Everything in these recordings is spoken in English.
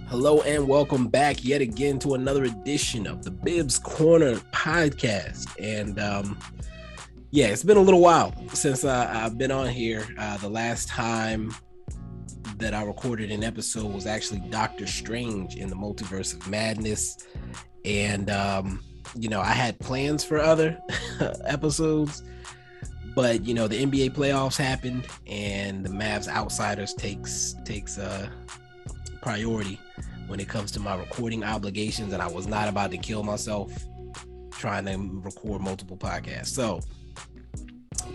Hello and welcome back yet again to another edition of the Bibs Corner podcast. And it's been a little while since I've been on here. The last time that I recorded an episode was actually Doctor Strange in the Multiverse of Madness. And, I had plans for other episodes, but, the NBA playoffs happened and the Mavs Outsiders takes priority when it comes to my recording obligations, and I was not about to kill myself trying to record multiple podcasts. So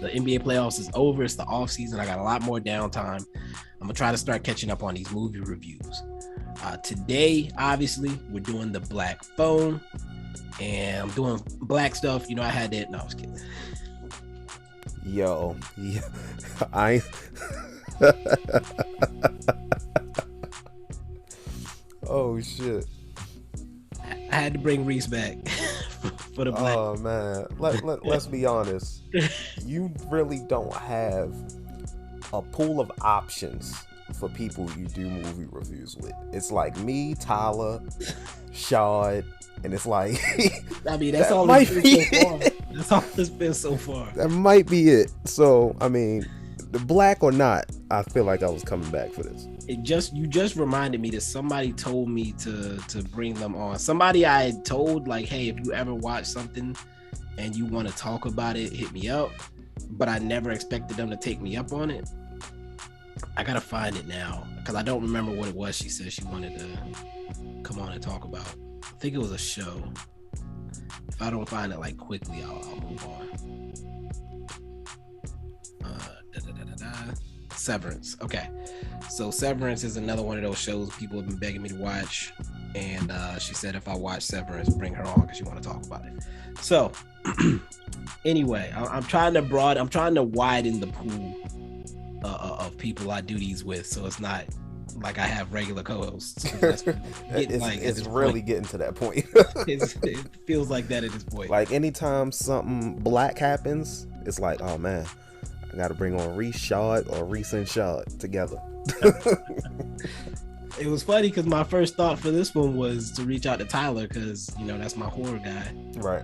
the NBA playoffs is over. It's the off season. I got a lot more downtime. I'm gonna try to start catching up on these movie reviews. Today, obviously, we're doing the Black Phone, and I'm doing black stuff. I had that. No, I was kidding. Yo, I. Oh shit! I had to bring Reese back for the black. Oh man, let's be honest. You really don't have a pool of options for people you do movie reviews with. It's like me, Tyler, Shad, and it's like I mean that's all it's been so far. That's all it's been so far. That might be it. So I mean, the black or not, I feel like I was coming back for this. You just reminded me that somebody told me to bring them on. Somebody I had told, like, hey, if you ever watch something and you want to talk about it, hit me up. But I never expected them to take me up on it. I gotta find it now because I don't remember what it was. She said she wanted to come on and talk about. I think it was a show. If I don't find it like quickly, I'll move on. Severance. Okay, so Severance is another one of those shows people have been begging me to watch, and she said if I watch Severance, bring her on because she want to talk about it. So anyway, I'm trying to widen the pool of people I do these with, so it's not like I have regular co-hosts. It's really getting to that point. It feels like that at this point. Like anytime something black happens, it's like, oh man, I got to bring on Reese Shad or Reese and Shad together. It was funny because my first thought for this one was to reach out to Tyler because that's my horror guy. Right.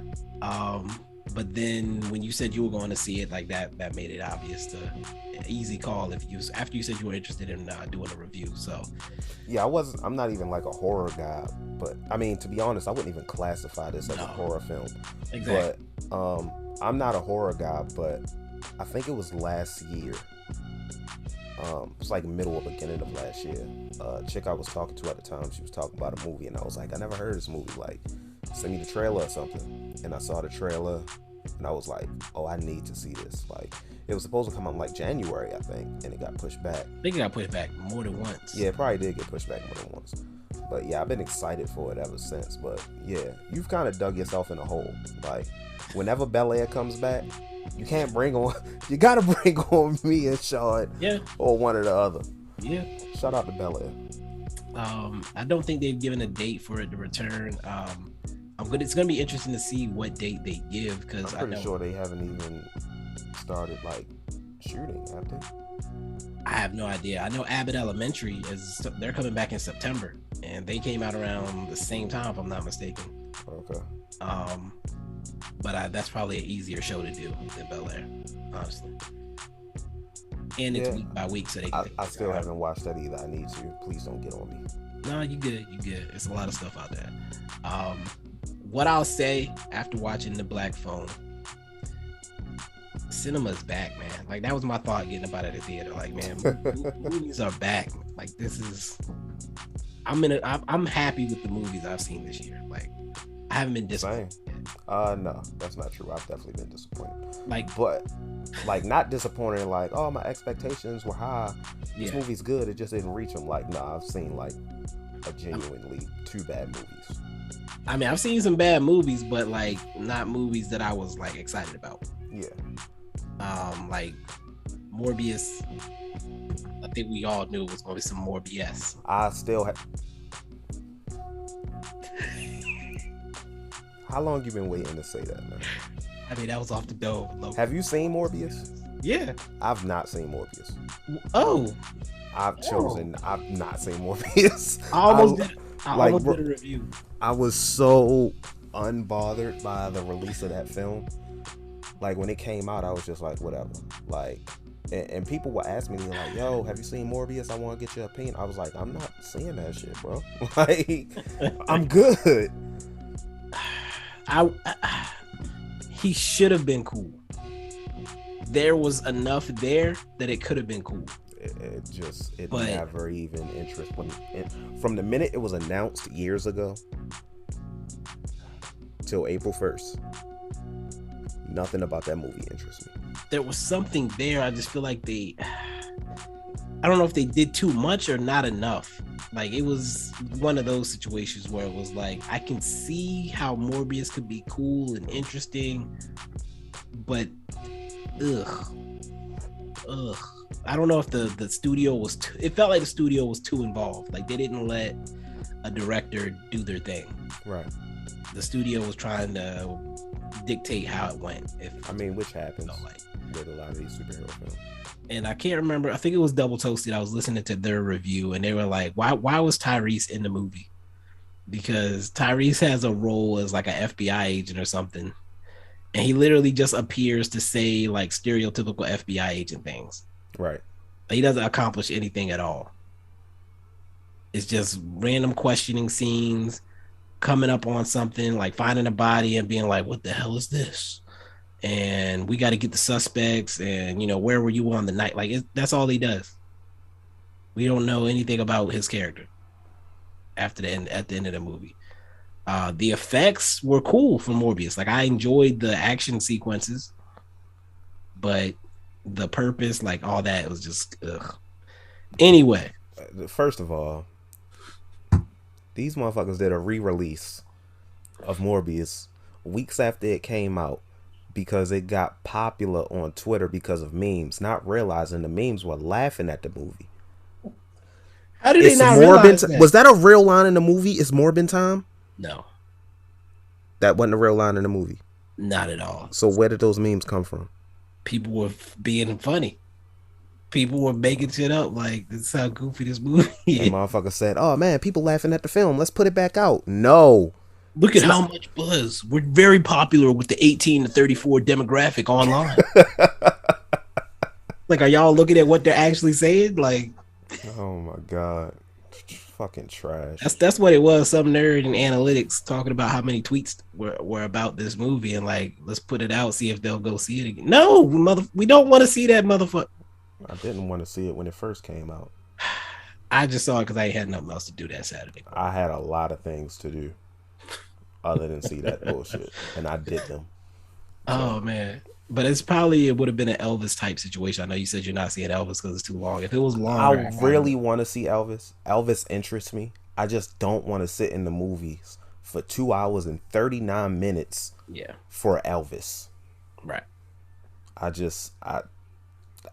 But then when you said you were going to see it, like that made it obvious an easy call after you said you were interested in doing a review. So yeah, I'm not even like a horror guy, but I mean, to be honest, I wouldn't even classify this as a horror film. Exactly. But I'm not a horror guy, but I think it was last year. It was like middle or beginning of last year. Chick I was talking to at the time, she was talking about a movie, and I was like, I never heard of this movie. Like, send me the trailer or something. And I saw the trailer, and I was like, oh, I need to see this. Like, it was supposed to come out in like January, I think, and it got pushed back. I think it got pushed back more than once. Yeah, it probably did get pushed back more than once. But yeah, I've been excited for it ever since. But yeah, you've kind of dug yourself in a hole. Like, whenever Bel Air comes back, you gotta bring on me and Sean, or one or the other. Yeah. Shout out to Bel Air. I don't think they've given a date for it to return. It's gonna be interesting to see what date they give because I'm pretty sure they haven't even started like shooting, have they? I have no idea. I know Abbott Elementary they're coming back in September, and they came out around the same time, if I'm not mistaken. Okay. But that's probably an easier show to do than Bel Air, honestly. And it's week by week, so I still haven't watched that either. I need to. Please don't get on me. No, you good. It's a lot of stuff out there. What I'll say after watching The Black Phone, cinema's back, man. Like, that was my thought getting up out of the theater. Like, man, movies are back. Like, I'm happy with the movies I've seen this year. Like, I haven't been disappointed. No, that's not true. I've definitely been disappointed. But not disappointed. Like, oh, my expectations were high. This movie's good. It just didn't reach them. Like, nah, I've seen like a genuinely two bad movies. I mean, I've seen some bad movies, but like not movies that I was like excited about. Yeah. Like Morbius. I think we all knew it was going to be some more BS. I still have. How long you been waiting to say that, man? I mean, that was off the dome. Have you seen Morbius? Yeah. I've not seen Morbius. Oh. I've chosen. I've not seen Morbius. I almost did a review. I was so unbothered by the release of that film. Like, when it came out, I was just like, whatever. Like, and people would ask me, they're like, yo, have you seen Morbius? I want to get your opinion. I was like, I'm not seeing that shit, bro. Like, I'm good. He should have been cool. There was enough there that it could have been cool. It never even interested from the minute it was announced years ago till April 1st. Nothing about that movie interests me. There was something there. I just feel like I don't know if they did too much or not enough. Like, it was one of those situations where it was like, I can see how Morbius could be cool and interesting, but I don't know if the studio was it felt like the studio was too involved. Like, they didn't let a director do their thing. Right. The studio was trying to dictate how it went. Which happens with a lot of these superhero films. And I can't remember. I think it was Double Toasted. I was listening to their review, and they were like, "Why was Tyrese in the movie?" Because Tyrese has a role as like an FBI agent or something, and he literally just appears to say like stereotypical FBI agent things. Right. He doesn't accomplish anything at all. It's just random questioning scenes, coming up on something, like finding a body and being like, "What the hell is this?" And we got to get the suspects, and where were you on the night? Like, that's all he does. We don't know anything about his character at the end of the movie. The effects were cool for Morbius. Like, I enjoyed the action sequences, but the purpose, like all that, was just ugh. Anyway, first of all, these motherfuckers did a re-release of Morbius weeks after it came out because it got popular on Twitter because of memes, not realizing the memes were laughing at the movie. How did they not realize that? Was that a real line in the movie? It's Morbin time? No. That wasn't a real line in the movie? Not at all. So where did those memes come from? People were being funny. People were making shit up like, this is how goofy this movie is. And motherfucker said, oh man, people laughing at the film. Let's put it back out. No. Look at how much buzz. We're very popular with the 18 to 34 demographic online. Like, are y'all looking at what they're actually saying? Like, oh my God. Fucking trash. That's what it was. Some nerd in analytics talking about how many tweets were about this movie and like, let's put it out, see if they'll go see it again. No, we don't want to see that motherfucker. I didn't want to see it when it first came out. I just saw it because I had nothing else to do that Saturday. I had a lot of things to do other than see that bullshit, and I did them. So. Oh man, but it would have been an Elvis type situation. I know you said you're not seeing Elvis because it's too long. If it was longer, I really want to see Elvis. Elvis interests me. I just don't want to sit in the movies for 2 hours and 39 minutes. Yeah, for Elvis. Right.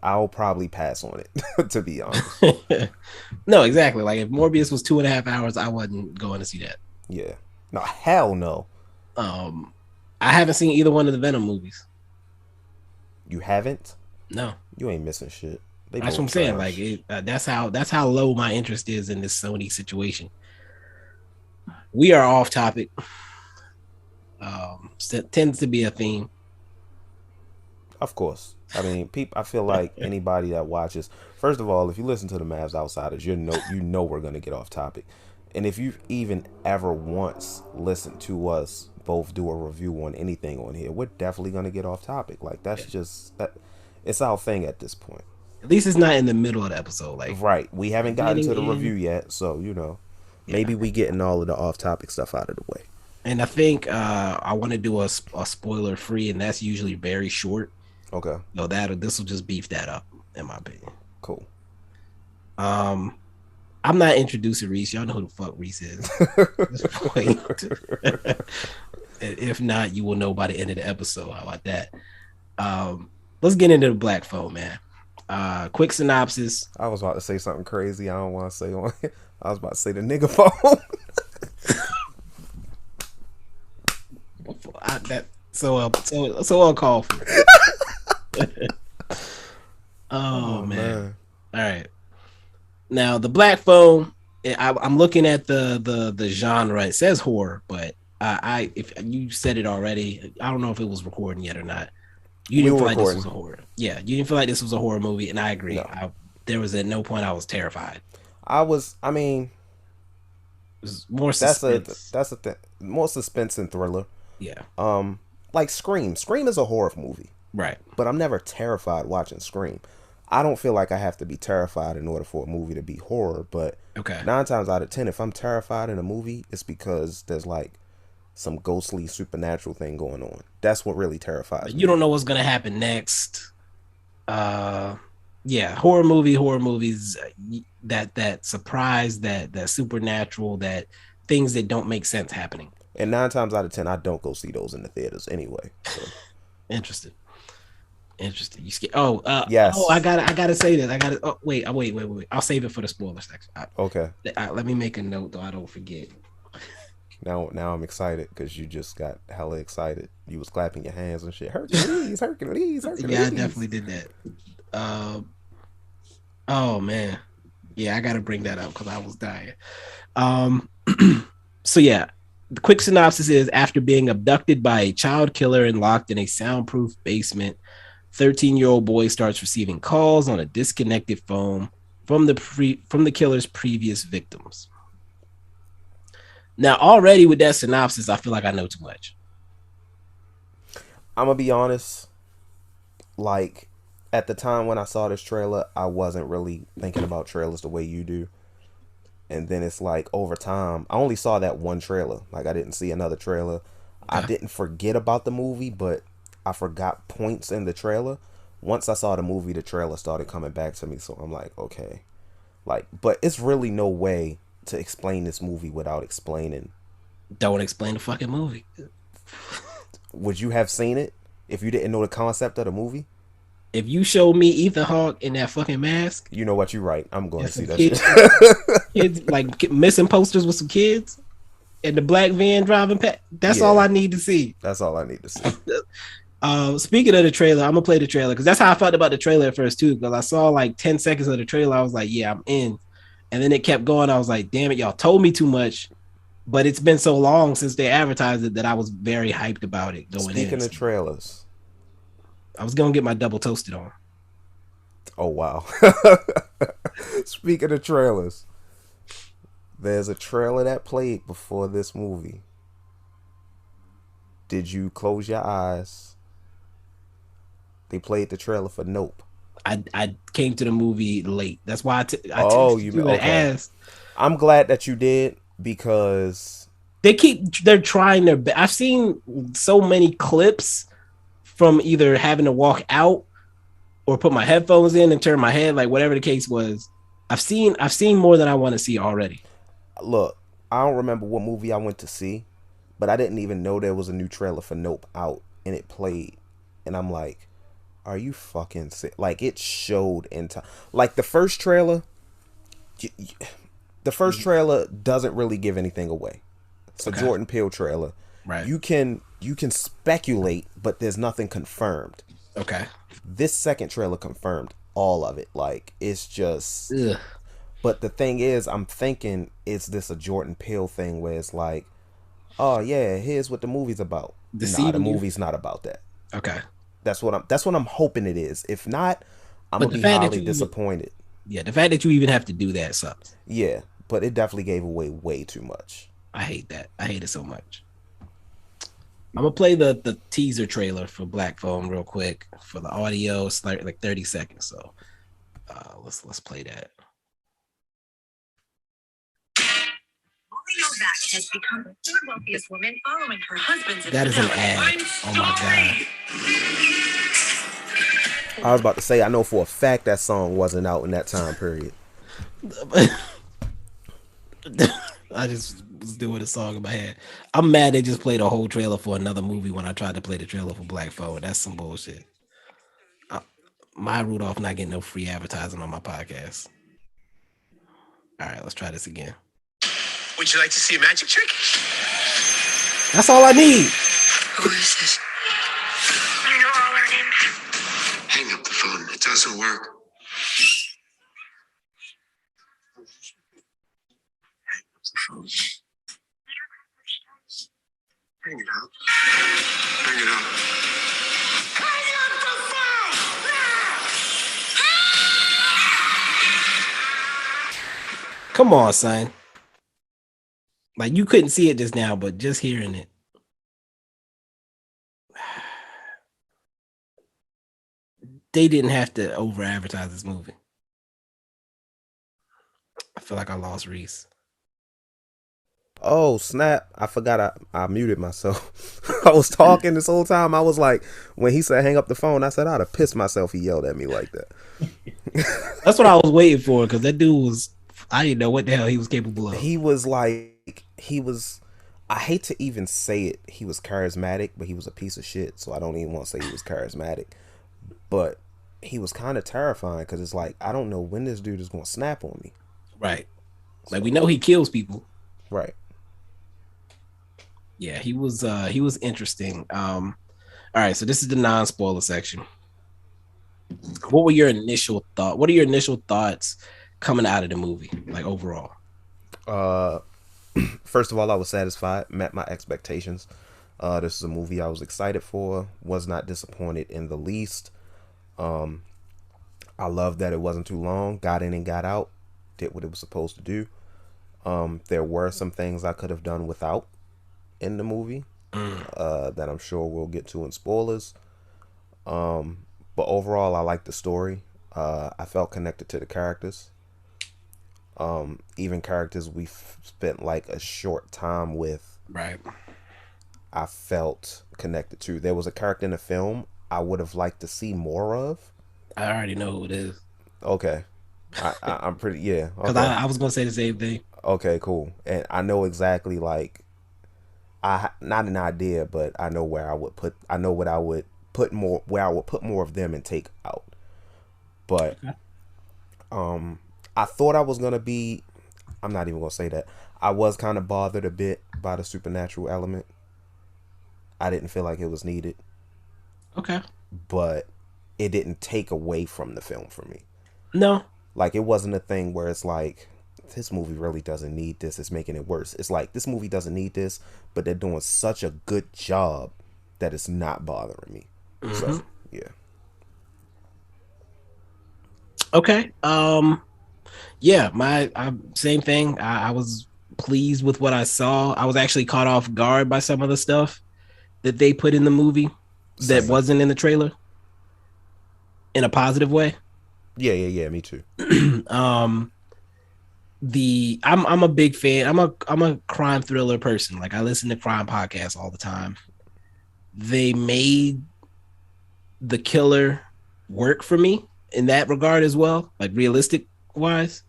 I'll probably pass on it, to be honest. No, exactly. Like, if Morbius was 2.5 hours, I wasn't going to see that. Yeah. No, hell no. I haven't seen either one of the Venom movies. You haven't? No. You ain't missing shit. That's what I'm saying. Like, that's how low my interest is in this Sony situation. We are off topic. Tends to be a theme. Of course. I mean, I feel like anybody that watches, first of all, if you listen to the Mavs Outsiders, you know we're gonna get off topic. And if you've even ever once listened to us both do a review on anything on here, we're definitely gonna get off topic. Like, that's just that. It's our thing at this point. At least it's not in the middle of the episode. Like, right, we haven't gotten to the review yet, so maybe we getting all of the off topic stuff out of the way. And I think I want to do a spoiler free, and that's usually very short. Okay. So this will just beef that up, in my opinion. Cool. I'm not introducing Reese. Y'all know who the fuck Reese is. At this point. If not, you will know by the end of the episode. How about that? Let's get into the Black Phone, man. Quick synopsis. I was about to say something crazy. I don't want to say on. I was about to say the nigga phone. So uncalled for. Oh man. All right. Now the black phone. I'm looking at the genre. It says horror, but if you said it already, I don't know if it was recording yet or not. You didn't feel like this was a horror. Yeah, you didn't feel like this was a horror movie, and I agree. No. There was at no point I was terrified. I mean, it was more suspense. That's a thing. More suspense and thriller. Yeah. Like Scream. Scream is a horror movie. Right. But I'm never terrified watching Scream. I don't feel like I have to be terrified in order for a movie to be horror, but 9 times out of 10, if I'm terrified in a movie, it's because there's like some ghostly supernatural thing going on. That's what really terrifies me. You don't know what's gonna happen next. Yeah, horror movies, that surprise, that supernatural, that things that don't make sense happening. And 9 times out of 10, I don't go see those in the theaters anyway. So. Interesting. You scared? Yes. Oh, I gotta say this. Wait. I'll save it for the spoiler section. Okay. Let me make a note though. I don't forget. Now I'm excited because you just got hella excited. You was clapping your hands and shit. Hercules. Yeah, I definitely did that. Oh man. Yeah, I gotta bring that up because I was dying. So yeah, the quick synopsis is: after being abducted by a child killer and locked in a soundproof basement, 13-year-old boy starts receiving calls on a disconnected phone from the killer's previous victims. Now, already with that synopsis, I feel like I know too much. I'm gonna be honest. Like, at the time when I saw this trailer, I wasn't really thinking about trailers the way you do. And then it's like over time, I only saw that one trailer. Like, I didn't see another trailer. Okay. I didn't forget about the movie, but I forgot points in the trailer. Once I saw the movie, the trailer started coming back to me. So I'm like, okay. Like, but it's really no way to explain this movie without explaining. Don't explain the fucking movie. Would you have seen it if you didn't know the concept of the movie? If you showed me Ethan Hawke in that fucking mask, you know what, you're right. I'm going to see that kids, shit. Kids like missing posters with some kids and the black van driving past. That's all I need to see. That's all I need to see. Speaking of the trailer, I'm gonna play the trailer because that's how I felt about the trailer at first too. Because I saw like 10 seconds of the trailer, I was like, "Yeah, I'm in," and then it kept going. I was like, "Damn it, y'all told me too much." But it's been so long since they advertised it that I was very hyped about it going in. Speaking of trailers, I was gonna get my double toasted on. Oh wow! Speaking of trailers, there's a trailer that played before this movie. Did you close your eyes? They played the trailer for Nope. I came to the movie late. That's why asked. I'm glad that you did because they're trying their best. I've seen so many clips from either having to walk out or put my headphones in and turn my head, like whatever the case was. I've seen more than I want to see already. Look, I don't remember what movie I went to see, but I didn't even know there was a new trailer for Nope out, and it played, and I'm like, are you fucking sick? Like, it showed in time. Like, the first trailer doesn't really give anything away. It's a Jordan Peele trailer. Right. You can speculate, but there's nothing confirmed. Okay. This second trailer confirmed all of it. Like, it's just... Ugh. But the thing is, I'm thinking, is this a Jordan Peele thing where it's like, oh yeah, here's what the movie's about. The movie's not about that. Okay. That's what I'm hoping it is. If not, I'm gonna be highly disappointed. The fact that you even have to do that sucks. Yeah, but it definitely gave away way too much. I hate that. I hate it so much. I'm gonna play the teaser trailer for Black Phone real quick for the audio. It's like 30 seconds. So let's play that. Novak has become the third wealthiest woman following her husband's. That is an ad. Oh my god. I was about to say, I know for a fact that song wasn't out in that time period. I just was doing a song in my head. I'm mad they just played a whole trailer for another movie when I tried to play the trailer for Black Phone. That's some bullshit. My Rudolph not getting no free advertising on my podcast. All right, let's try this again. Would you like to see a magic trick? That's all I need. Who is this? You know all our names. Hang up the phone. It doesn't work. Hang up the phone. Hang it up. Hang it up. Hang up the phone! Come on, son. Like, you couldn't see it just now, but just hearing it. They didn't have to over advertise this movie. I feel like I lost Reese. Oh snap! I forgot I muted myself. I was talking this whole time. I was like, when he said hang up the phone, I said I'd have pissed myself. He yelled at me like that. That's what I was waiting for, because that dude was, I didn't know what the hell he was capable of. I hate to even say it, he was charismatic, but he was a piece of shit. So I don't even want to say he was charismatic. But he was kind of terrifying, because it's like, I don't know when this dude is going to snap on me. Right. Like, we know he kills people. Right. Yeah, he was interesting. All right, so this is the non-spoiler section. What are your initial thoughts coming out of the movie, like overall? First of all, I was satisfied, met my expectations. This is a movie I was excited for, was not disappointed in the least. I love that it wasn't too long, got in and got out, did what it was supposed to do. There were some things I could have done without in the movie, that I'm sure we'll get to in spoilers. But overall, I liked the story. I felt connected to the characters. Even characters we spent like a short time with, right, I felt connected to. There was a character in the film I would have liked to see more of. I already know who it is. Okay. I'm pretty, yeah. Because okay. I was going to say the same thing. Okay, cool. And I know exactly, like, not an idea, but I know where I would put more of them and take out. But, I thought I was going to be, I'm not even going to say that. I was kind of bothered a bit by the supernatural element. I didn't feel like it was needed. Okay. But it didn't take away from the film for me. No. Like, it wasn't a thing where it's like, this movie really doesn't need this, it's making it worse. It's like, this movie doesn't need this, but they're doing such a good job that it's not bothering me. Mm-hmm. So, yeah. Okay. Yeah, same thing. I was pleased with what I saw. I was actually caught off guard by some of the stuff that they put in the movie that wasn't in the trailer, in a positive way. Yeah, me too. I'm a big fan. I'm a crime thriller person. Like, I listen to crime podcasts all the time. They made the killer work for me in that regard as well, like realistic wise.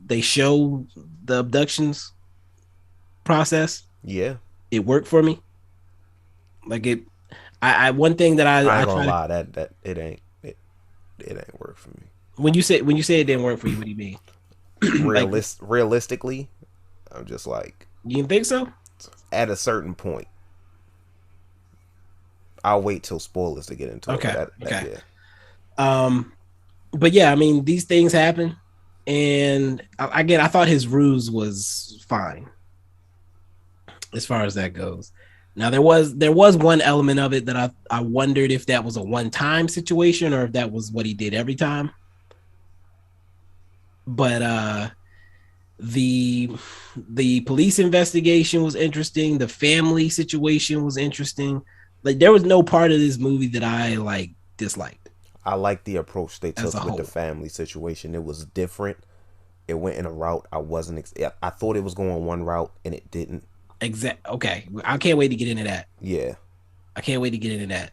They show the abductions process. Yeah, it worked for me. Like, it. I one thing that I ain't gonna lie, that it ain't work for me. When you say it didn't work for you, what do you mean? Realistically, I'm just like, you didn't think so? At a certain point, I'll wait till spoilers to get into it. Okay. Yeah. But yeah, I mean, these things happen, and again, I thought his ruse was fine as far as that goes. Now, there was one element of it that I wondered if that was a one-time situation or if that was what he did every time. But the police investigation was interesting. The family situation was interesting. Like, there was no part of this movie that I like disliked. I like the approach they took with the family situation. It was different. It went in a route I wasn't. I thought it was going one route and it didn't. Okay, I can't wait to get into that. Yeah, I can't wait to get into that.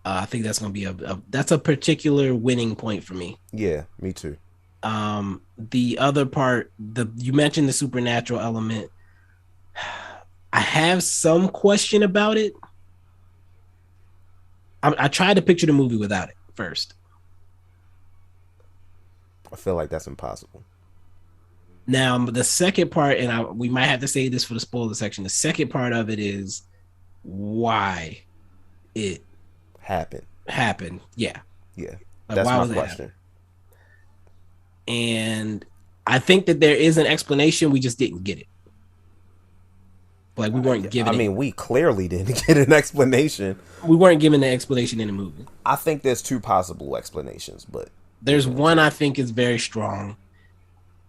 I think that's gonna be that's a particular winning point for me. Yeah, me too. The other part, you mentioned the supernatural element. I have some question about it. I tried to picture the movie without it first. I feel like that's impossible. Now the second part, and we might have to say this for the spoiler section. The second part of it is why it happened. Yeah. Yeah. Like, That's why my was question. And I think that there is an explanation. We just didn't get it. Like we weren't given. I mean, we clearly didn't get an explanation. We weren't given the explanation in the movie. I think there's two possible explanations, but there's one I think is very strong,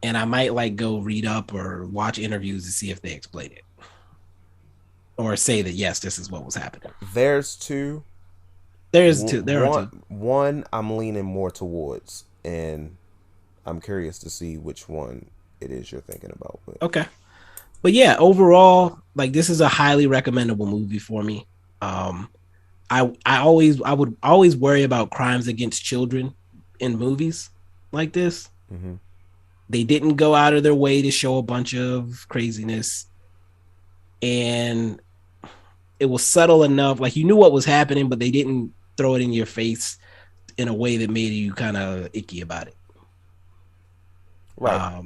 and I might like go read up or watch interviews to see if they explain it, or say that yes, this is what was happening. There's two. There are two. One I'm leaning more towards, and I'm curious to see which one it is you're thinking about. But. Okay. But yeah, overall, like this is a highly recommendable movie for me. I would always worry about crimes against children in movies like this. Mm-hmm. They didn't go out of their way to show a bunch of craziness, and it was subtle enough. Like you knew what was happening, but they didn't throw it in your face in a way that made you kind of icky about it. Right.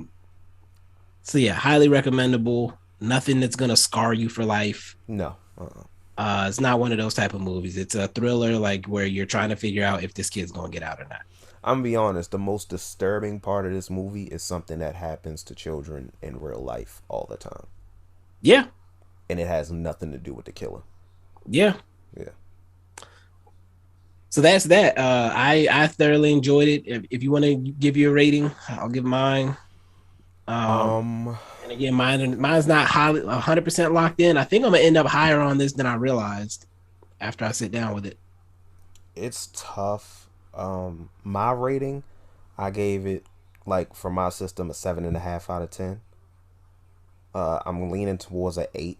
So yeah, highly recommendable. Nothing that's gonna scar you for life. No. It's not one of those type of movies. It's a thriller, like where you're trying to figure out if this kid's gonna get out or not. I'm gonna be honest. The most disturbing part of this movie is something that happens to children in real life all the time. Yeah. And it has nothing to do with the killer. Yeah. Yeah. So that's that. I thoroughly enjoyed it. If you want to give you a rating, I'll give mine. And again, mine's not highly 100% locked in. I think I'm gonna end up higher on this than I realized after I sit down with it. It's tough. My rating, I gave it like for my system a 7.5 out of 10. I'm leaning towards an 8,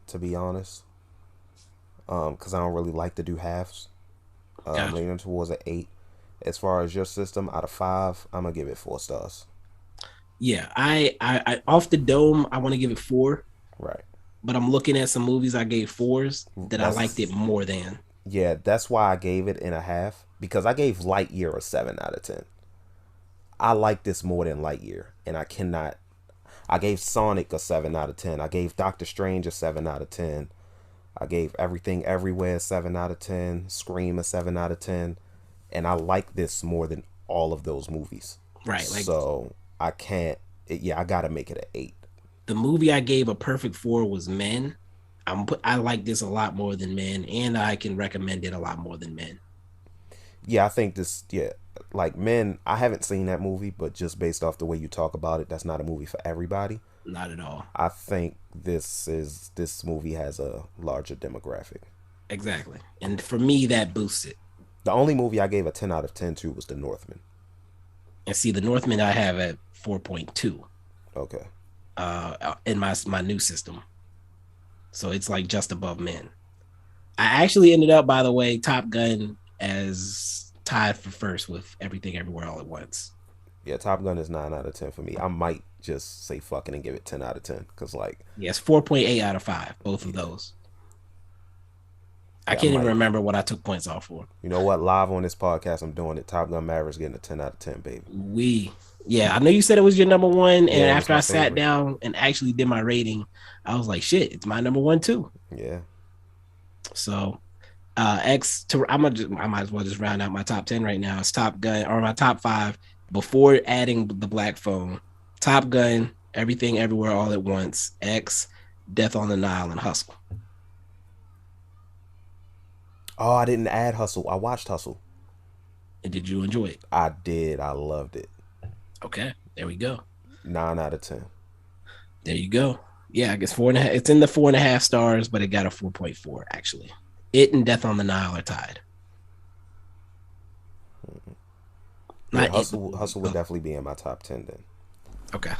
to be honest. Because I don't really like to do halves. Gotcha. I'm leaning towards an 8. As far as your system, out of 5, I'm gonna give it 4 stars. Yeah, I off the dome, I want to give it 4. Right. But I'm looking at some movies I gave 4s that I liked it more than. Yeah, that's why I gave it in a half. Because I gave Lightyear a 7 out of 10. I like this more than Lightyear. And I cannot. I gave Sonic a 7 out of 10. I gave Doctor Strange a 7 out of 10. I gave Everything Everywhere a 7 out of 10. Scream a 7 out of 10. And I like this more than all of those movies. Right. Like, so I can't. I gotta make it an 8. The movie I gave a perfect 4 was Men. I like this a lot more than Men, and I can recommend it a lot more than Men. Yeah, I think this. Yeah, like Men. I haven't seen that movie, but just based off the way you talk about it, that's not a movie for everybody. Not at all. I think this movie has a larger demographic. Exactly, and for me, that boosts it. The only movie I gave a 10 out of 10 to was The Northman. And see, The Northman I have at 4.2. Okay. In my new system, so it's like just above Men. I actually ended up, by the way, Top Gun as tied for first with Everything Everywhere All at Once. Yeah, Top Gun is 9 out of 10 for me. I might just say fucking and give it 10 out of 10 because like it's 4.8 out of 5, both of those. I can't even remember what I took points off for. You know what? Live on this podcast, I'm doing it. Top Gun Maverick's getting a 10 out of 10, baby. Yeah, I know you said it was your number one, and after I sat down and actually did my rating, I was like, shit, it's my number one too. Yeah. So, I might as well just round out my top 10 right now. It's Top Gun, or my top 5 before adding the Black Phone. Top Gun, Everything Everywhere All at Once, X, Death on the Nile, and Hustle. Oh, I didn't add Hustle. I watched Hustle. And did you enjoy it? I did. I loved it. Okay, there we go. 9 out of 10. There you go. Yeah, I guess 4.5. It's in the 4.5 stars, but it got a 4.4 actually. It and Death on the Nile are tied. Yeah, Hustle would definitely be in my top 10 then. Okay.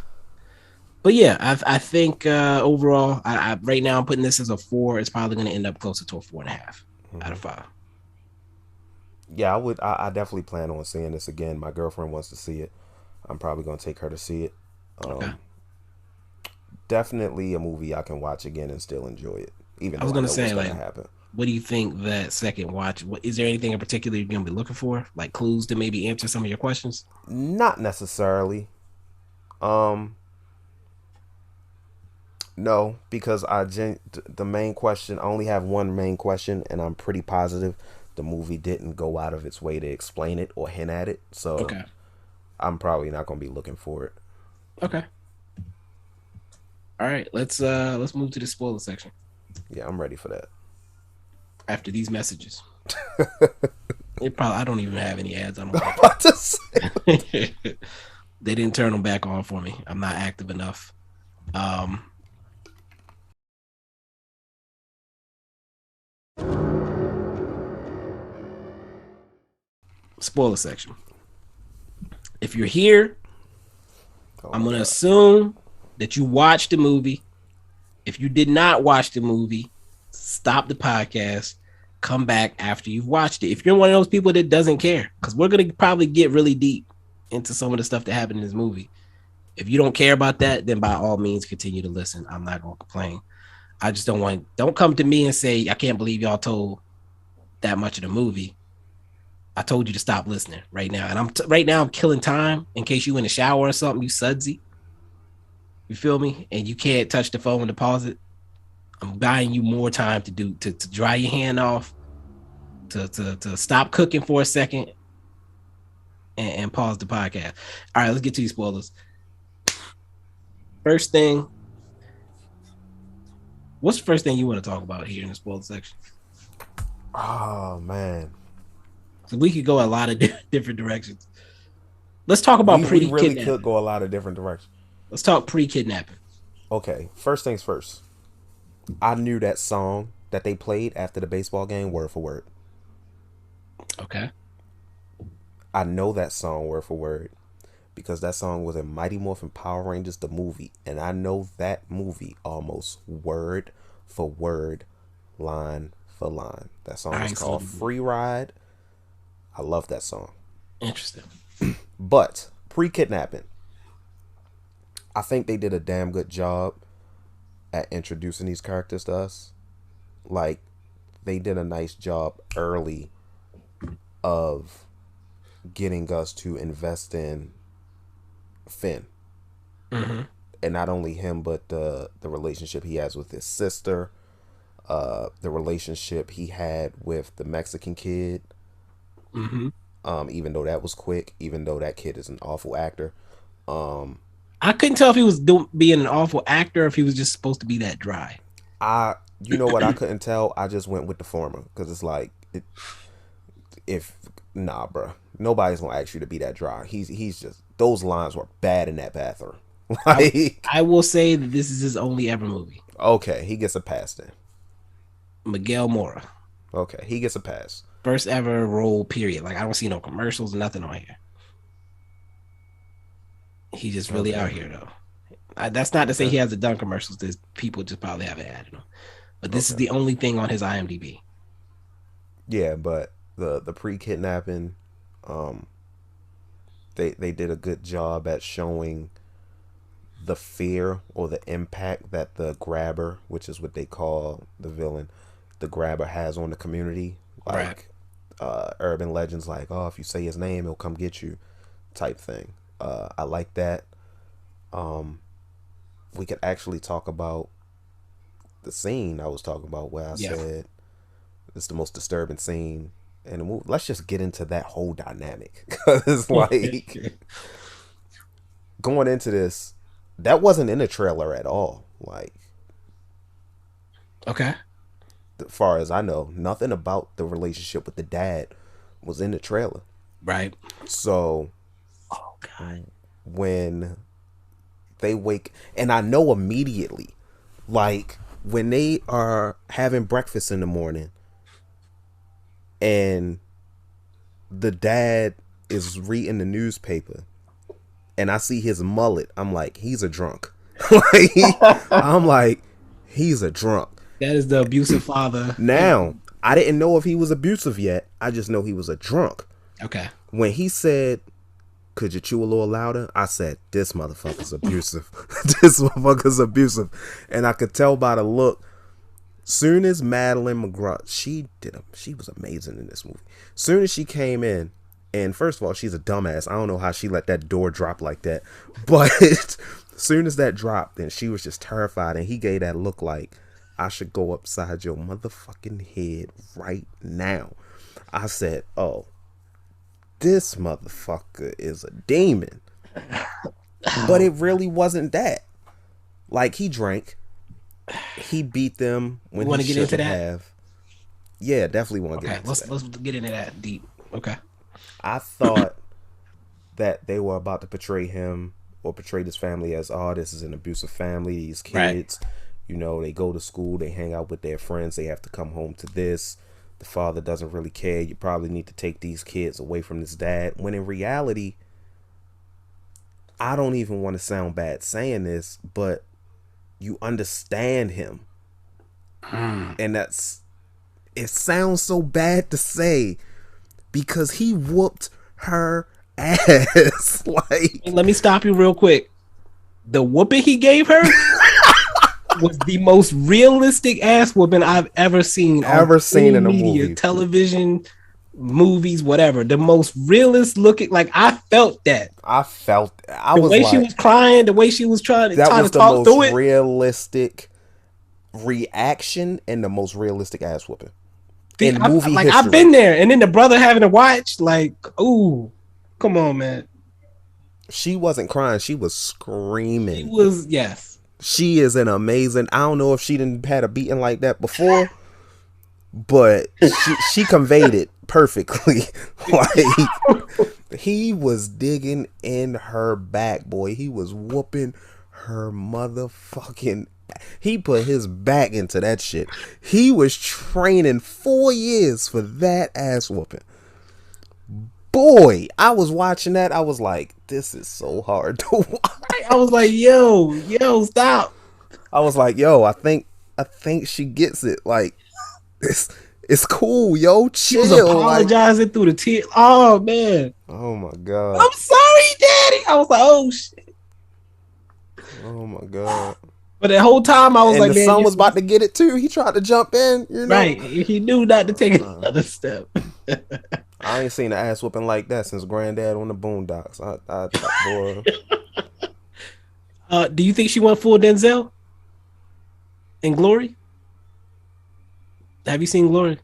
But yeah, I think overall, I right now I'm putting this as a 4. It's probably going to end up closer to a 4.5 out of 5. Yeah, I definitely plan on seeing this again. My girlfriend wants to see it. I'm probably going to take her to see it. Okay. Definitely a movie I can watch again and still enjoy it. Even I was going to say, like, happen. what do you think that second watch? Is there anything in particular you're gonna be looking for, like clues to maybe answer some of your questions? Not necessarily. Um, no, because the main question, I only have one main question, and I'm pretty positive the movie didn't go out of its way to explain it or hint at it. So Okay. I'm probably not gonna be looking for it. Okay. All right. Let's move to the spoiler section Yeah, I'm ready for that. after these messages. I don't even have any ads on I'm them. about to say. They didn't turn them back on for me. I'm not active enough. Spoiler section. If you're here, I'm going to assume that you watched the movie. If you did not watch the movie, stop the podcast, come back after you've watched it. If you're one of those people that doesn't care, because we're going to probably get really deep into some of the stuff that happened in this movie. If you don't care about that, then by all means continue to listen. I'm not going to complain. I just don't come to me and say, I can't believe y'all told that much of the movie. I told you to stop listening right now. And right now I'm killing time in case you in the shower or something, you sudsy. You feel me? And you can't touch the phone to pause it. I'm buying you more time to dry your hand off, to stop cooking for a second and pause the podcast. All right, let's get to these spoilers. First thing, what's the first thing you want to talk about here in the spoiler section? Oh man, so we could go a lot of different directions. Let's talk about we really could go a lot of different directions. Let's talk pre-kidnapping. Okay, first things first. I knew that song that they played after the baseball game word for word. Okay. I know that song word for word because that song was in Mighty Morphin Power Rangers, the movie. And I know that movie almost word for word, line for line. That song is called Free Ride. I love that song. Interesting. But pre-kidnapping, I think they did a damn good job at introducing these characters to us. Like, they did a nice job early of getting us to invest in Finn. Mm-hmm. And not only him, but the relationship he has with his sister, the relationship he had with the Mexican kid. Mm-hmm. Even though that was quick, even though that kid is an awful actor. I couldn't tell if he was being an awful actor or if he was just supposed to be that dry. You know what? I couldn't tell. I just went with the former because it's like, bro, nobody's gonna ask you to be that dry. He's just, those lines were bad in that bathroom. Like, I will say that this is his only ever movie. Okay, he gets a pass then. Miguel Mora. Okay, he gets a pass. First ever role, period. Like, I don't see no commercials, nothing on here. He just really out here though. That's not to say he hasn't done commercials. There's people just probably haven't added them. But this is the only thing on his IMDb. Yeah, but the pre-kidnapping, they did a good job at showing the fear or the impact that the grabber, which is what they call the villain, the grabber has on the community. Like, urban legends like, oh, if you say his name, he'll come get you type thing. I like that. We could actually talk about the scene I was talking about where I said it's the most disturbing scene in the movie. Let's just get into that whole dynamic. Because, like, going into this, that wasn't in the trailer at all. Like, okay. As far as I know, nothing about the relationship with the dad was in the trailer. Right. So, oh God, when they wake, and I know immediately, like when they are having breakfast in the morning and the dad is reading the newspaper and I see his mullet, I'm like, he's a drunk. I'm like, he's a drunk. That is the abusive father. Now, I didn't know if he was abusive yet. I just know he was a drunk. Okay. When he said, could you chew a little louder? I said, this motherfucker's abusive. This motherfucker's abusive. And I could tell by the look. Soon as Madeleine McGraw, she was amazing in this movie. Soon as she came in, and first of all, she's a dumbass. I don't know how she let that door drop like that. But soon as that dropped, then she was just terrified, and he gave that look like, I should go upside your motherfucking head right now. I said, oh, this motherfucker is a demon. But it really wasn't that. Like, he drank. He beat them when he shouldn't have. Yeah, definitely want to get into that. Let's get into that deep. Okay. I thought that they were about to portray him or portray this family as, oh, this is an abusive family. These kids, you know, they go to school, they hang out with their friends, they have to come home to this. The father doesn't really care. You probably need to take these kids away from this dad. When in reality, I don't even want to sound bad saying this, but you understand him. And it sounds so bad to say because he whooped her ass. Like, let me stop you real quick. The whooping he gave her was the most realistic ass whooping I've ever seen. Ever seen in a movie, television, movies, whatever. The most realist looking. Like, I felt that. The way she was crying, the way she was trying to talk through it. That was the most realistic reaction and the most realistic ass whooping in movie history. I've been there, and then the brother having to watch. Like, ooh, come on, man. She wasn't crying; she was screaming. She was, yes. She is an amazing. I don't know if she didn't had a beating like that before, but she conveyed it perfectly. Like, he was digging in her back, boy. He was whooping her motherfucking. He put his back into that shit. He was training 4 years for that ass whooping. Boy, I was watching that. I was like, this is so hard to watch. I was like, yo, stop. I was like, yo, I think she gets it. Like, it's cool, yo. Chill. She was apologizing through the tears. Oh, man. Oh, my God. I'm sorry, Daddy. I was like, oh, shit. Oh, my God. But the whole time I was and like, the son was about to get it too. He tried to jump in, you know. Right. He knew not to take another step. I ain't seen an ass whooping like that since Granddad on the Boondocks. Boy. Do you think she went full Denzel in Glory? Have you seen Glory?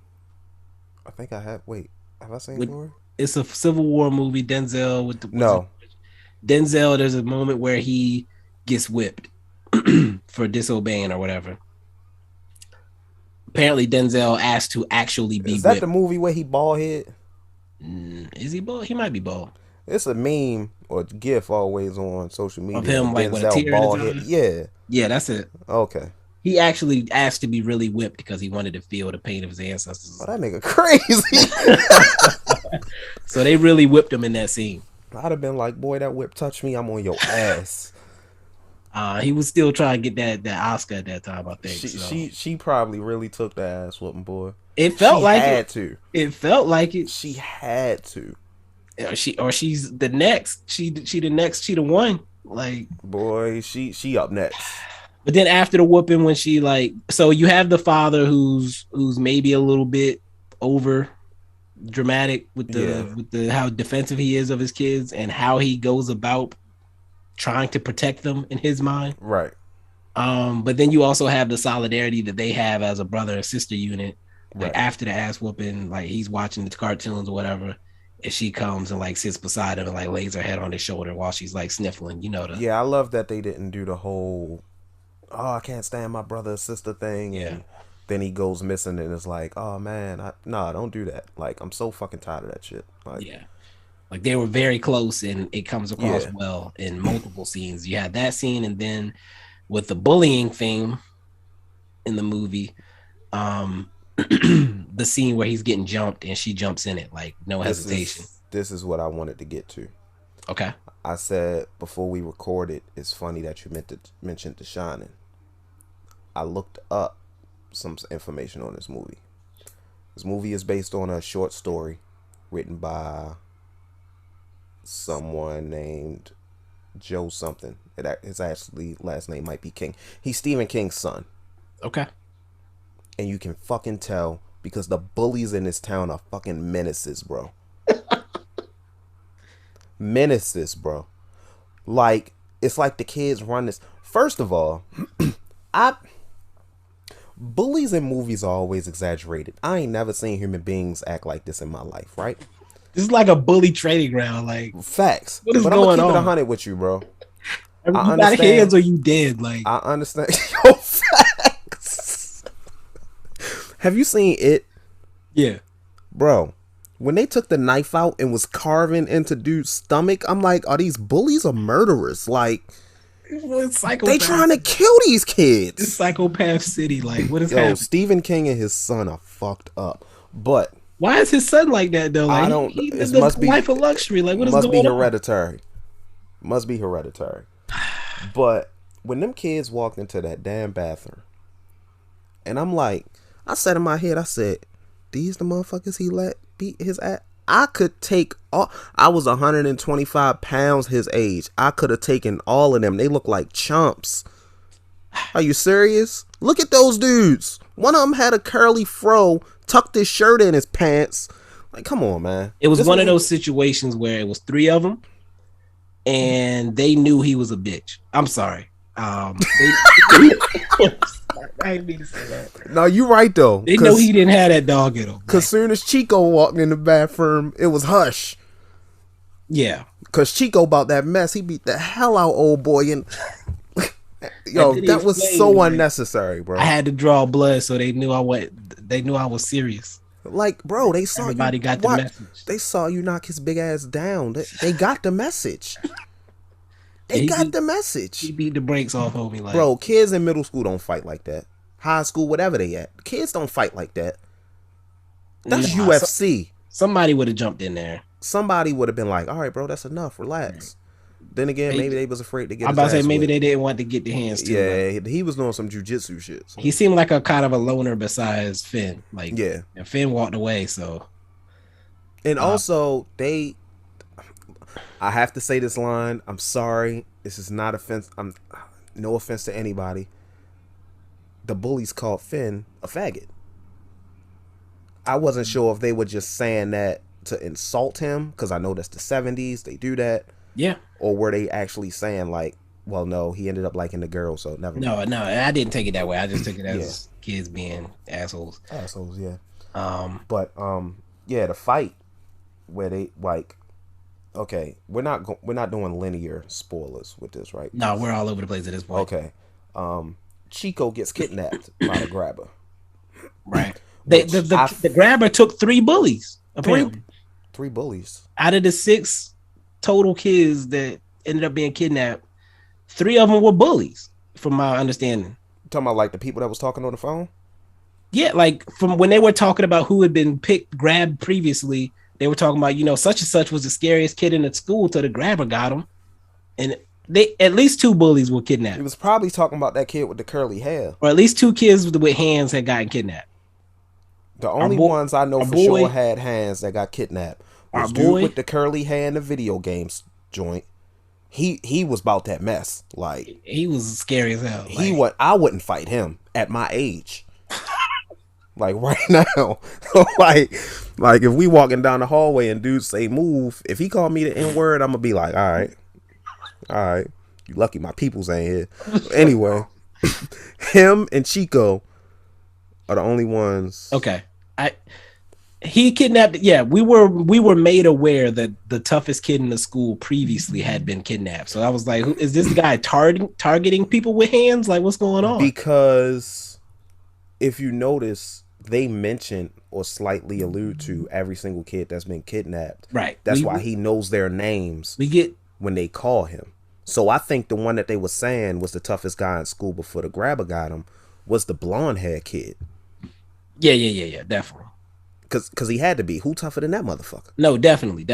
I think I have. Wait, have I seen Glory? It's a Civil War movie. Denzel with the no. Denzel. There's a moment where he gets whipped for disobeying or whatever. Apparently, Denzel asked to actually be. Is that whipped. the movie where he bald head? Is he bald? He might be bald. It's a meme or GIF always on social media of him, like, with a tear bald in head. his eye? Yeah, that's it. Okay. He actually asked to be really whipped because he wanted to feel the pain of his ancestors. Oh, that nigga crazy. So they really whipped him in that scene. I'd have been like, boy, that whip touched me, I'm on your ass. He was still trying to get that Oscar at that time, I think. She probably really took the ass whooping, boy. It felt like she had to. It felt like it. She had to. She's the next. She the next. She the one. Like, boy, she up next. But then after the whooping, when she so you have the father who's maybe a little bit over dramatic with the how defensive he is of his kids and how he goes about trying to protect them in his mind. Right. But then you also have the solidarity that they have as a brother and sister unit. Like, right. After the ass whooping, like, he's watching the cartoons or whatever, and she comes and like sits beside him and like lays her head on his shoulder while she's like sniffling, Yeah, I love that they didn't do the whole I can't stand my brother and sister thing. Yeah. And then he goes missing and it's like, oh man, don't do that. Like, I'm so fucking tired of that shit. Like, yeah. Like, they were very close and it comes across well in multiple scenes. You had that scene, and then with the bullying theme in the movie, the scene where he's getting jumped and she jumps in it, like, no hesitation. This is what I wanted to get to. Okay. I said before we recorded, it's funny that you mentioned The Shining. I looked up some information on this movie. This movie is based on a short story written by someone named Joe something. His actually last name might be King. He's Stephen King's son. Okay. and you can fucking tell because the bullies in this town are fucking menaces, bro. Menaces, bro. Like, it's like the kids run this. First of all, bullies in movies are always exaggerated. I ain't never seen human beings act like this in my life, right? This is like a bully training ground. Like, facts. What is but going I'm gonna keep it on? 100 with you, bro. You got hands or you dead. Like, I understand. Yo, facts. Have you seen it? Yeah. Bro, when they took the knife out and was carving into dude's stomach, I'm like, are these bullies or murderers? Like, they trying to kill these kids. It's Psychopath City. Like, what is happening? Stephen King and his son are fucked up. But why is his son like that though? Like, I don't. It must be life of luxury. Like, what is going on? Must be hereditary. Must be hereditary. But when them kids walked into that damn bathroom, and I'm like, I said in my head, I said, these the motherfuckers he let beat his ass. I could take all. I was 125 pounds his age. I could have taken all of them. They look like chumps. Are you serious? Look at those dudes. One of them had a curly fro, tucked his shirt in his pants. Like, come on, man. It was one of those situations where it was 3 of them, and they knew he was a bitch. I'm sorry. I didn't mean to say that. No, you right though. They know he didn't have that dog in him. Cause soon as Chico walked in the bathroom, it was hush. Yeah. Cause Chico about that mess, he beat the hell out old boy, and yo, that was so unnecessary, bro. I had to draw blood so they knew I was serious. Like, bro, they saw everybody got the message. They saw you knock his big ass down. They got the message. They got the message. He beat the brakes off of me, like, bro. Kids in middle school don't fight like that. High school, whatever they at, kids don't fight like that. That's UFC. Somebody would have jumped in there. Somebody would have been like, "All right, bro, that's enough. Relax." Then again, maybe they was afraid to get. I'm about to say maybe they didn't want to get the hands too. Yeah, he was doing some jujitsu shit. So. He seemed like a kind of a loner besides Finn. Like, yeah, and Finn walked away. So, and also I have to say this line. I'm sorry. This is not offense. No offense to anybody. The bullies called Finn a faggot. I wasn't sure if they were just saying that to insult him, because I know that's the 70s. They do that. Yeah. Or were they actually saying like, well, no, he ended up liking the girl, so never mind. No, I didn't take it that way. I just took it as kids being assholes. Assholes, yeah. Yeah, the fight where they like, okay, we're not doing linear spoilers with this, right? No, we're all over the place at this point. Okay. Chico gets kidnapped by the grabber. Right. The grabber took 3 bullies. Apparently. 3 bullies. Out of the 6 total kids that ended up being kidnapped, 3 of them were bullies, from my understanding. You talking about like the people that was talking on the phone? Yeah, like from when they were talking about who had been grabbed previously, they were talking about, such and such was the scariest kid in the school till the grabber got him. And they at least 2 bullies were kidnapped. He was probably talking about that kid with the curly hair. Or at least 2 kids with hands had gotten kidnapped. The only ones I know for sure had hands that got kidnapped was dude with the curly hair in the video games joint. He was about that mess. Like, he was scary as hell. I wouldn't fight him at my age. Like right now. like if we walking down the hallway and dudes say move, if he called me the N-word, I'm gonna be like, all right. You lucky my peoples ain't here. Anyway, him and Chico are the only ones. Okay. He kidnapped. Yeah, we were made aware that the toughest kid in the school previously had been kidnapped. So I was like, is this guy targeting people with hands? Like, what's going on? Because if you notice, they mention or slightly allude to every single kid that's been kidnapped. Right. That's why he knows their names. When they call him. So I think the one that they were saying was the toughest guy in school before the grabber got him was the blonde hair kid. Yeah, definitely. Because he had to be. Who tougher than that motherfucker? No, definitely.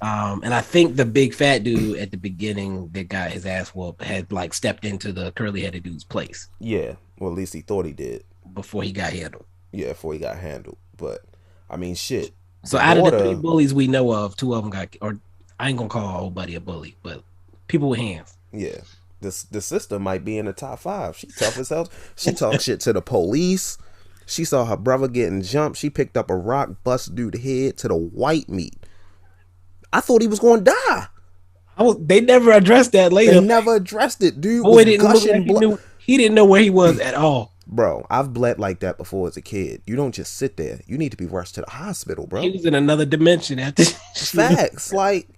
And I think the big fat dude at the beginning that got his ass whooped had like stepped into the curly headed dude's place. Yeah, well at least he thought he did before he got handled. Yeah, before he got handled. But I mean, shit. So out of the 3 bullies we know of, 2 of them got, or I ain't gonna call old buddy a bully, but people with hands. Yeah, the sister might be in the top 5. She tough as hell. She talks shit to the police. She saw her brother getting jumped. She picked up a rock, bust dude head to the white meat. I thought he was going to die. They never addressed that later. They never addressed it, dude. Boy didn't look like he didn't know where he was at all. Bro, I've bled like that before as a kid. You don't just sit there. You need to be rushed to the hospital, bro. He was in another dimension after. Facts. Like,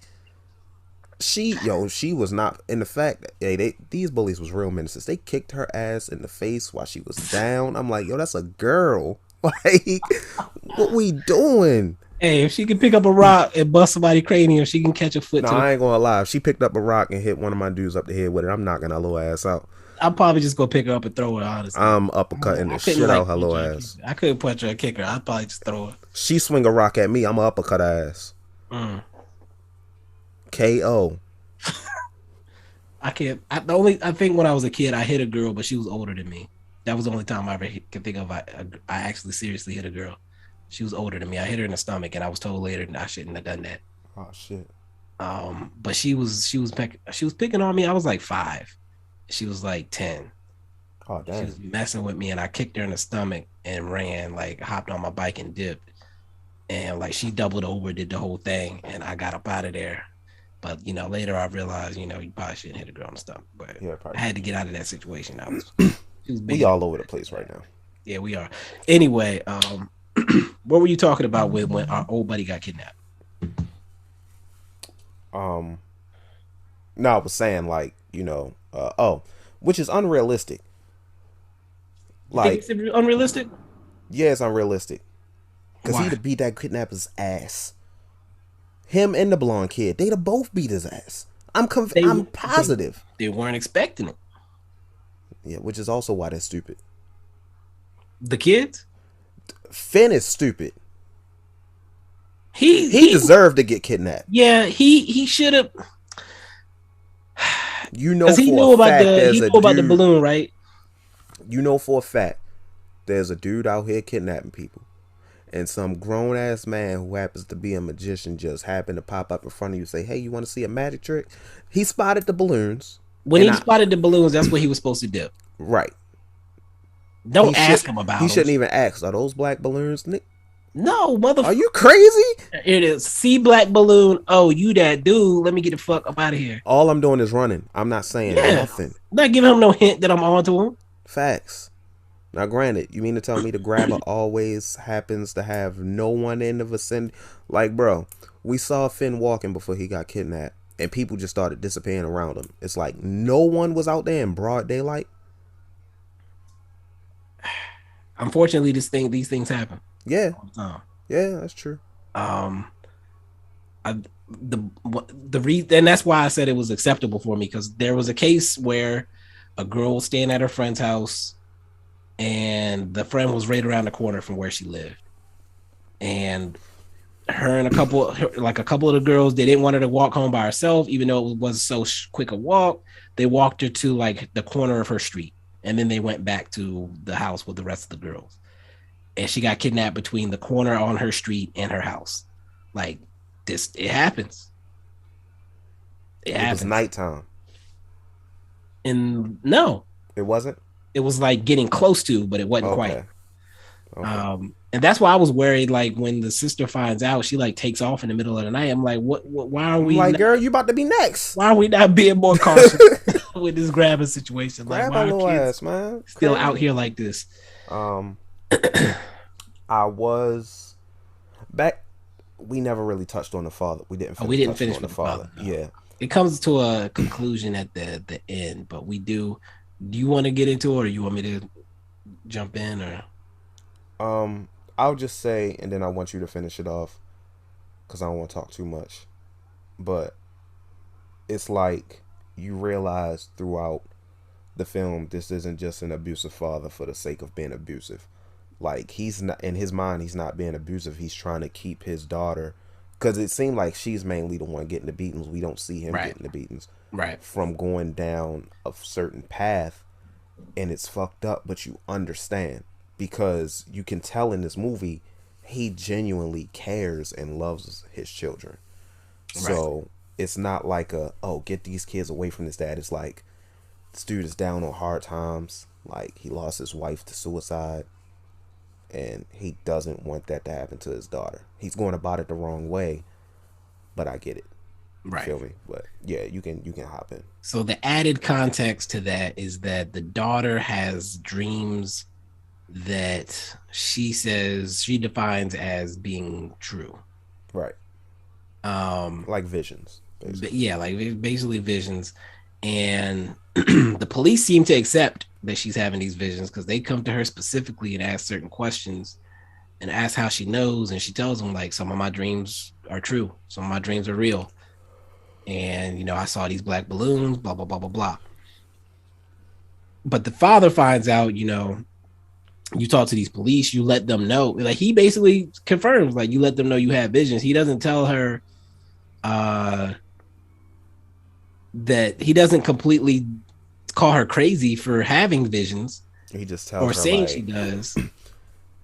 she was not. In the fact, these bullies was real menaces. They kicked her ass in the face while she was down. I'm like, yo, that's a girl. Like, what we doing? Hey, if she can pick up a rock and bust somebody's cranium, she can catch a foot. No, I ain't gonna lie. If she picked up a rock and hit one of my dudes up the head with it, I'm knocking her little ass out. I'll probably just go pick her up and throw her, honestly. I'm uppercutting the shit out her little ass. I couldn't punch her or kick her. I'd probably just throw her. She swing a rock at me, I'm going to uppercut her ass. KO. I can't. I think when I was a kid, I hit a girl, but she was older than me. That was the only time I ever could think of I actually seriously hit a girl. She was older than me. I hit her in the stomach, and I was told later that I shouldn't have done that. Oh shit. But she was picking on me. I was like 5. She was like 10. Oh damn. She was messing with me, and I kicked her in the stomach and ran, like hopped on my bike and dipped, and like she doubled over, did the whole thing, and I got up out of there. But later I realized, you probably shouldn't hit a girl in the stomach. But yeah, I had to get out of that situation. We all over the place right now. Yeah, we are. Anyway, what were you talking about when our old buddy got kidnapped? No, I was saying which is unrealistic. Like, it's unrealistic? Yeah, it's unrealistic. Because he'd have beat that kidnapper's ass. Him and the blonde kid, they'd have both beat his ass. I'm positive. They weren't expecting it. Yeah, which is also why they're stupid. The kids? Finn is stupid. He deserved to get kidnapped. Yeah, he should have. He knew about the balloon, right? You know for a fact there's a dude out here kidnapping people, and some grown ass man who happens to be a magician just happened to pop up in front of you and say, "Hey, you want to see a magic trick?" He spotted the balloons. When he spotted the balloons, that's what he was supposed to do. Right. Don't ask him about. He shouldn't even ask. Are those black balloons, Nick? No, motherfucker. Are you crazy? It is. See black balloon. Oh, you that dude. Let me get the fuck up out of here. All I'm doing is running. I'm not saying nothing. I'm not giving him no hint that I'm on to him. Facts. Now, granted, you mean to tell me the grabber always happens to have no one in the vicinity? Like, bro, we saw Finn walking before he got kidnapped, and people just started disappearing around him. It's like no one was out there in broad daylight. Unfortunately, these things happen. Yeah, yeah, that's true. And that's why I said it was acceptable for me, because there was a case where a girl was staying at her friend's house, and the friend was right around the corner from where she lived, and her and a couple of the girls, they didn't want her to walk home by herself, even though it was so quick a walk. They walked her to like the corner of her street, and then they went back to the house with the rest of the girls. And she got kidnapped between the corner on her street and her house. Like, this, it happens. It happens. Was nighttime. And no, it wasn't. It was like getting close to, but it wasn't quite. Okay. And that's why I was worried. Like, when the sister finds out, she like takes off in the middle of the night. I'm like, what why are we like, girl, you about to be next? Why are we not being more cautious with this grabbing situation? Like, why are kids man still out here like this? I was back. We never really touched on the father. We didn't finish on the father. No. Yeah, it comes to a conclusion at the end, but we do. Do you want to get into it, or do you want me to jump in, or? I'll just say, and then I want you to finish it off, because I don't want to talk too much. But it's like you realize throughout the film, this isn't just an abusive father for the sake of being abusive. Like, he's not, in his mind, he's not being abusive. He's trying to keep his daughter, because it seemed like she's mainly the one getting the beatings. We don't see him getting the beatings. Right. From going down a certain path, and it's fucked up, but you understand, because you can tell in this movie he genuinely cares and loves his children. Right. So it's not like get these kids away from this dad. It's like, this dude is down on hard times. Like, he lost his wife to suicide, and he doesn't want that to happen to his daughter. He's going about it the wrong way, but I get it. Right. Feel me? But yeah, you can hop in. So the added context to that is that the daughter has dreams that she says she defines as being true. Right. Like visions. Basically. Yeah, like basically visions. And the police seem to accept that she's having these visions because they come to her specifically and ask certain questions and ask how she knows. And she tells them, like, some of my dreams are true. Some of my dreams are real. And, you know, I saw these black balloons, blah, blah, blah, blah, blah. But the father finds out, you know, you talk to these police, you let them know. Like, he basically confirms, like, you let them know you have visions. He doesn't tell her that he doesn't completely call her crazy for having visions. He just tells or her, saying like, she does.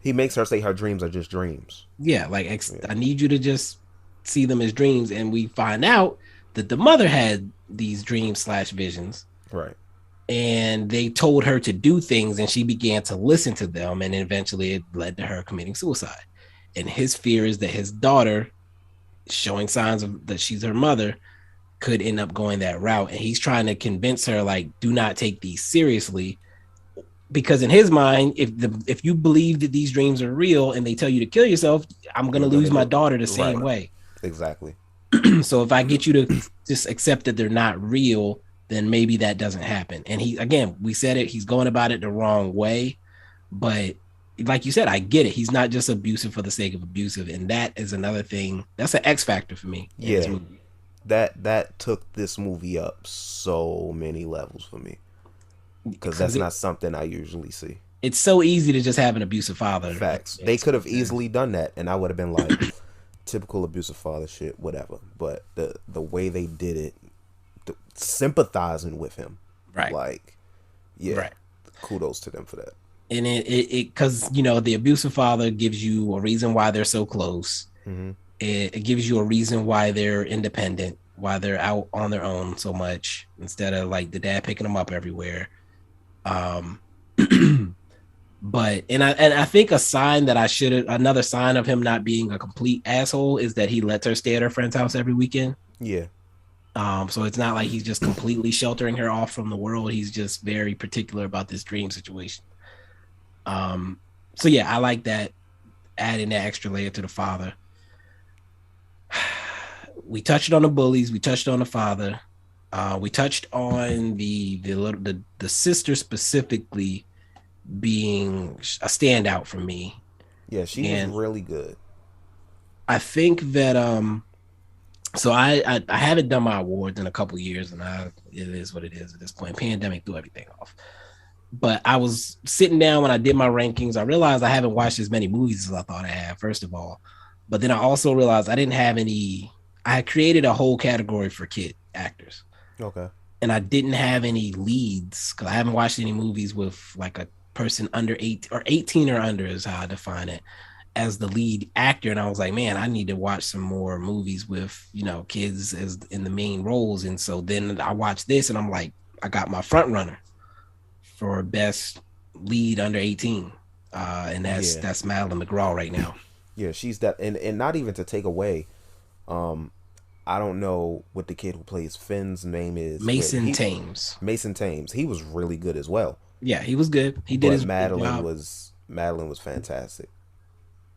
He makes her say her dreams are just dreams. Yeah, like, I need you to just see them as dreams. And we find out that the mother had these dreams / visions. Right. And they told her to do things, and she began to listen to them, and eventually it led to her committing suicide. And his fear is that his daughter, showing signs of that she's her mother, could end up going that route. And he's trying to convince her, like, do not take these seriously, because in his mind, if you believe that these dreams are real and they tell you to kill yourself, I'm gonna lose my daughter the same way. Exactly. So if I get you to just accept that they're not real, then maybe that doesn't happen. And he, again, we said it, he's going about it the wrong way. But like you said, I get it. He's not just abusive for the sake of abusive. And that is another thing. That's an X factor for me. Yeah. That took this movie up so many levels for me. Because that's not something I usually see. It's so easy to just have an abusive father. Facts. They could have easily done that, and I would have been like, typical abusive father shit, whatever. But the way they did it, sympathizing with him, right? Like, yeah, right. Kudos to them for that. And it because, you know, the abusive father gives you a reason why they're so close. Mm-hmm. It gives you a reason why they're independent, why they're out on their own so much instead of like the dad picking them up everywhere. But I think a sign that another sign of him not being a complete asshole is that he lets her stay at her friend's house every weekend. Yeah. So it's not like he's just completely sheltering her off from the world. He's just very particular about this dream situation. So yeah, I like that, adding that extra layer to the father. We touched on the bullies. We touched on the father. We touched on the sister specifically being a standout for me. Yeah, she was really good. I think that so I haven't done my awards in a couple years, and it is what it is at this point. Pandemic threw everything off. But I was sitting down when I did my rankings. I realized I haven't watched as many movies as I thought I had, first of all. But then I also realized I didn't have any. I had created a whole category for kid actors. Okay. And I didn't have any leads because I haven't watched any movies with like a person under 18 or under is how I define it as the lead actor. And I was like, man, I need to watch some more movies with, you know, kids as in the main roles. And so then I watched this and I'm like, I got my front runner for best lead under 18. And that's Madeleine McGraw right now. Yeah, she's that. And not even to take away, I don't know what the kid who plays Finn's name is. Mason Thames. Mason Thames. He was really good as well. Yeah, he was good. He did his Madeleine was fantastic.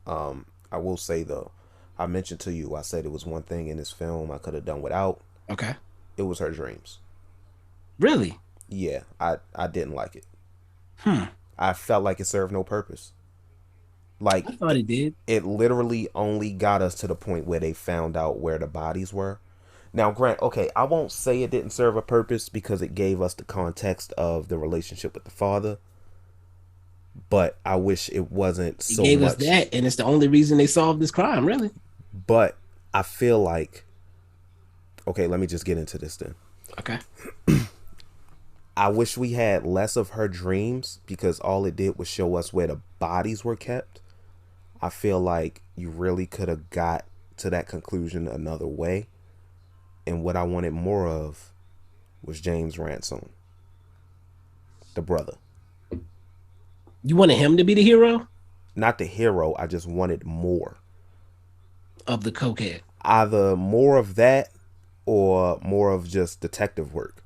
I will say though, I mentioned to you, I said it was one thing in this film I could have done without. Okay. It was her dreams. Really? Yeah, I didn't like it. I felt like it served no purpose. Like, I thought it did. It literally only got us to the point where they found out where the bodies were. Now, Grant, okay, I won't say it didn't serve a purpose because it gave us the context of the relationship with the father. But I wish it wasn't so much. It gave us that, and it's the only reason they solved this crime, really. But I feel like, okay, let me just get into this then. Okay. I wish we had less of her dreams because all it did was show us where the bodies were kept. I feel like you really could have got to that conclusion another way. And what I wanted more of was James Ransom. The brother. You wanted him to be the hero? Not the hero. I just wanted more of the cokehead. Either more of that or more of just detective work.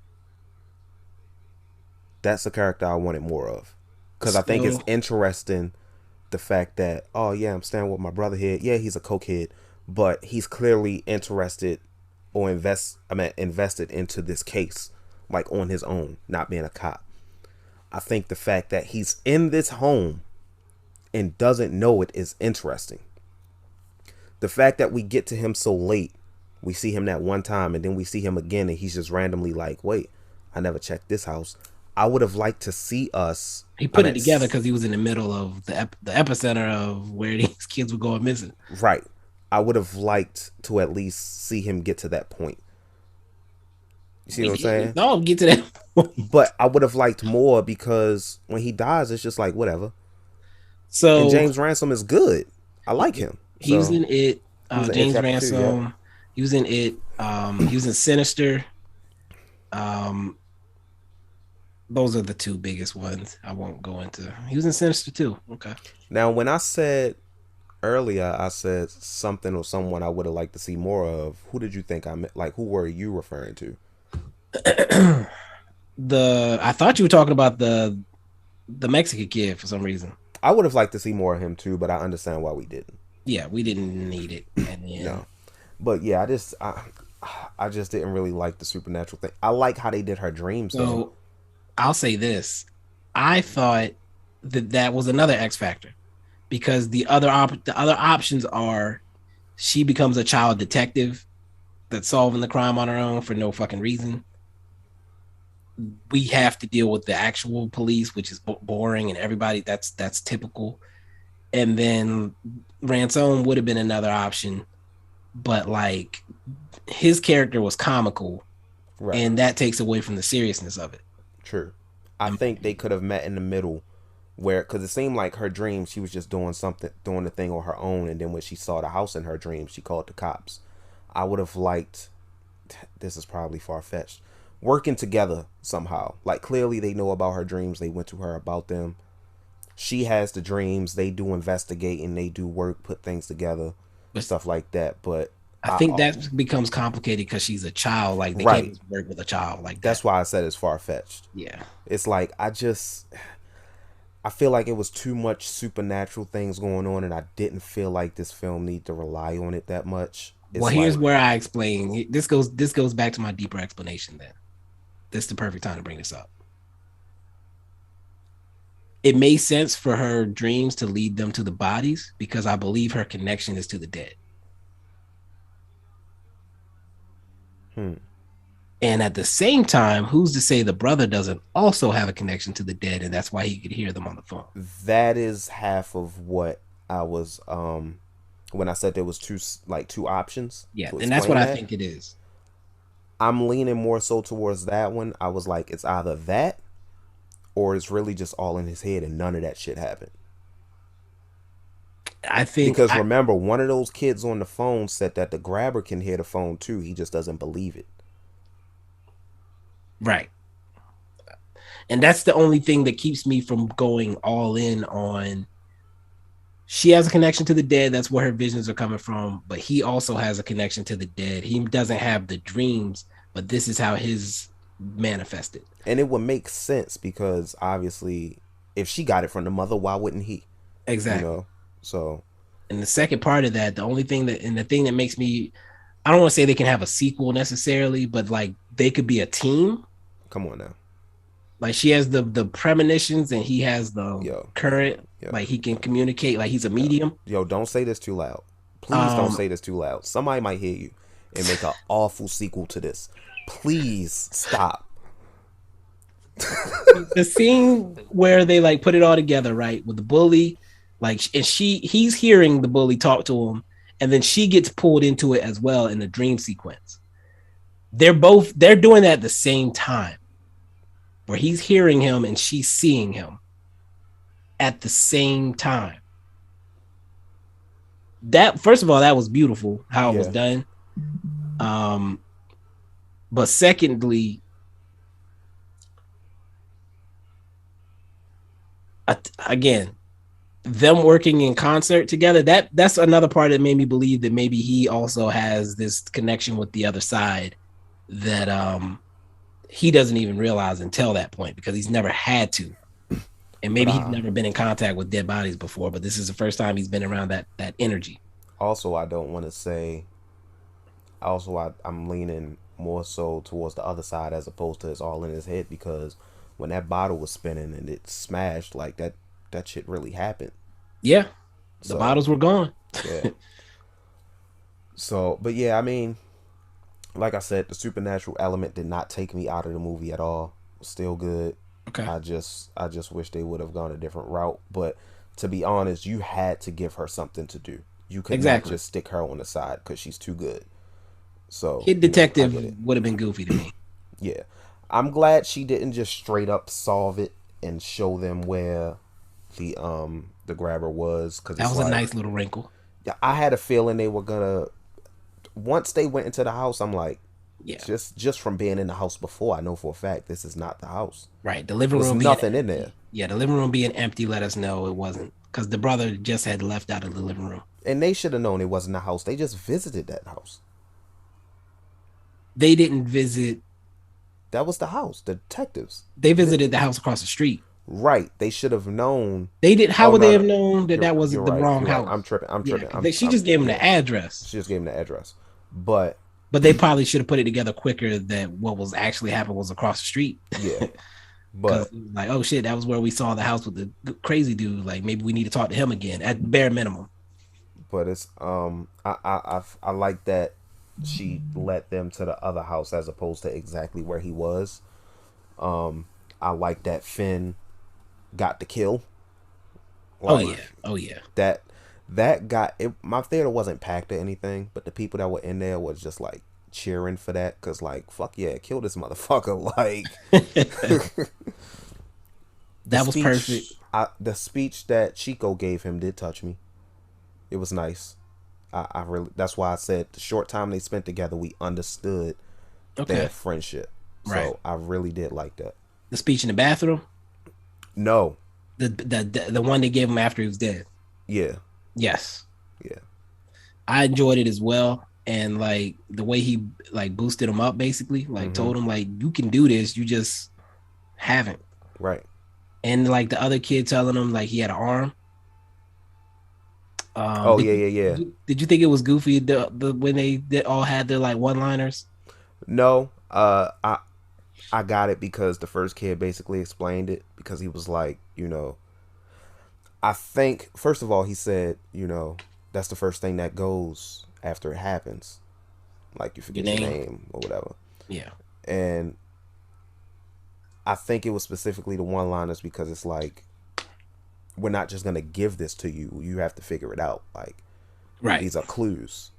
That's the character I wanted more of. Because I think it's interesting the fact that, oh yeah, I'm staying with my brother here. Yeah, he's a cokehead, but he's clearly interested or invested into this case, like on his own, not being a cop. I think the fact that he's in this home and doesn't know it is interesting. The fact that we get to him so late, we see him that one time and then we see him again and he's just randomly like, wait, I never checked this house. I would have liked to see us. He put it together because he was in the middle of the epicenter of where these kids were going missing. Right. I would have liked to at least see him get to that point. You see what I'm saying? No, get to that point. But I would have liked more because when he dies, it's just like, whatever. And James Ransom is good. I like him. He was in It. James Ransom. Yeah. He was in It. He was in Sinister. Those are the two biggest ones. I won't go into. He was in Sinister too. Okay. Now, when I said earlier, I said something or someone I would have liked to see more of. Who did you think I meant? Like, who were you referring to? I thought you were talking about the Mexican kid for some reason. I would have liked to see more of him too, but I understand why we didn't. Yeah, we didn't need it. No, but yeah, I just didn't really like the supernatural thing. I like how they did her dreams. So I'll say this: I thought that was another X factor because the other options are she becomes a child detective that's solving the crime on her own for no fucking reason. We have to deal with the actual police, which is boring, and everybody that's typical. And then Ransom would have been another option, but like his character was comical, right, and that takes away from the seriousness of it. True. I think they could have met in the middle where, because it seemed like her dream, she was just doing the thing on her own, and then when she saw the house in her dream, she called the cops. I would have liked, this is probably far-fetched, working together somehow. Like, clearly they know about her dreams, they went to her about them. She has the dreams, they do investigating, they do work, put things together, stuff like that. But I think that becomes complicated because she's a child. Like, they can't work with a child like that. That's why I said it's far-fetched. Yeah. It's like, I feel like it was too much supernatural things going on, and I didn't feel like this film needed to rely on it that much. Well, here's where I explain. This goes back to my deeper explanation then. This is the perfect time to bring this up. It made sense for her dreams to lead them to the bodies because I believe her connection is to the dead. And at the same time, who's to say the brother doesn't also have a connection to the dead, and that's why he could hear them on the phone? That is half of what I was when I said there was two options. Yeah, and that's what I think it is. I'm leaning more so towards that one. I was like, it's either that or it's really just all in his head and none of that shit happened. I think because remember, one of those kids on the phone said that the grabber can hear the phone too. He just doesn't believe it. Right. And that's the only thing that keeps me from going all in on she has a connection to the dead. That's where her visions are coming from. But he also has a connection to the dead. He doesn't have the dreams, but this is how his manifested. And it would make sense because obviously if she got it from the mother, why wouldn't he? Exactly. You know? So, and the second part of that, the thing that makes me, I don't want to say they can have a sequel necessarily, but like they could be a team. Come on now. Like she has the premonitions and he has the current. Like he can communicate. Like he's a medium. Yo, don't say this too loud. Please don't say this too loud. Somebody might hear you and make an awful sequel to this. Please stop. The scene where they like put it all together, right, with the bully, like, and he's hearing the bully talk to him, and then she gets pulled into it as well in the dream sequence. They're doing that at the same time, where he's hearing him and she's seeing him at the same time. That, first of all, that was beautiful how it was done. But secondly, again, them working in concert together, that's another part that made me believe that maybe he also has this connection with the other side that he doesn't even realize until that point, because he's never had to. And maybe he's never been in contact with dead bodies before, but this is the first time he's been around that energy. Also, I don't want to say. Also, I'm leaning more so towards the other side as opposed to it's all in his head, because when that bottle was spinning and it smashed, like that shit really happened. Yeah, the bottles were gone. Yeah. So, but yeah, I mean, like I said, the supernatural element did not take me out of the movie at all. It was still good. Okay. I just wish they would have gone a different route. But to be honest, you had to give her something to do. You could not just stick her on the side because she's too good. So Kid Detective would have been goofy to me. Yeah, I'm glad she didn't just straight up solve it and show them where the grabber was, because that was a nice little wrinkle. Yeah, I had a feeling they were gonna. Once they went into the house, I'm like, yeah, just from being in the house before, I know for a fact this is not the house. Right, the living room. Nothing in there. Yeah, the living room being empty let us know it wasn't, because the brother just had left out of the living room. And they should have known it wasn't the house. They just visited that house. They didn't visit. That was the house. The detectives. They visited the house across the street. Right. They should have known. They did. How would they have known that was the wrong house? I'm tripping. She just gave him the address. She just gave him the address. But they probably should have put it together quicker that what was actually happening was across the street. Yeah. But like, oh shit, that was where we saw the house with the crazy dude. Like, maybe we need to talk to him again at bare minimum. But it's I like that she led them to the other house as opposed to exactly where he was. I like that Finn got the kill. Like, Oh yeah. That got it. My theater wasn't packed or anything, but the people that were in there was just like cheering for that, because like, fuck yeah, kill this motherfucker. Like that was perfect. The speech that Chico gave him did touch me. It was nice. I really, that's why I said the short time they spent together, we understood their friendship. Right. So I really did like that. The speech in the bathroom? No. The one they gave him after he was dead. Yeah. Yes. Yeah. I enjoyed it as well. And like the way he like boosted him up, basically, like told him like, you can do this, you just haven't. Right. And like the other kid telling him like he had an arm. Yeah. Did you think it was goofy when they all had their like one-liners? No, I got it because the first kid basically explained it, because he was like, I think first of all he said, that's the first thing that goes after it happens, like you forget your name or whatever. Yeah, and I think it was specifically the one-liners, because it's like, we're not just gonna give this to you. You have to figure it out. Like, right. These are clues.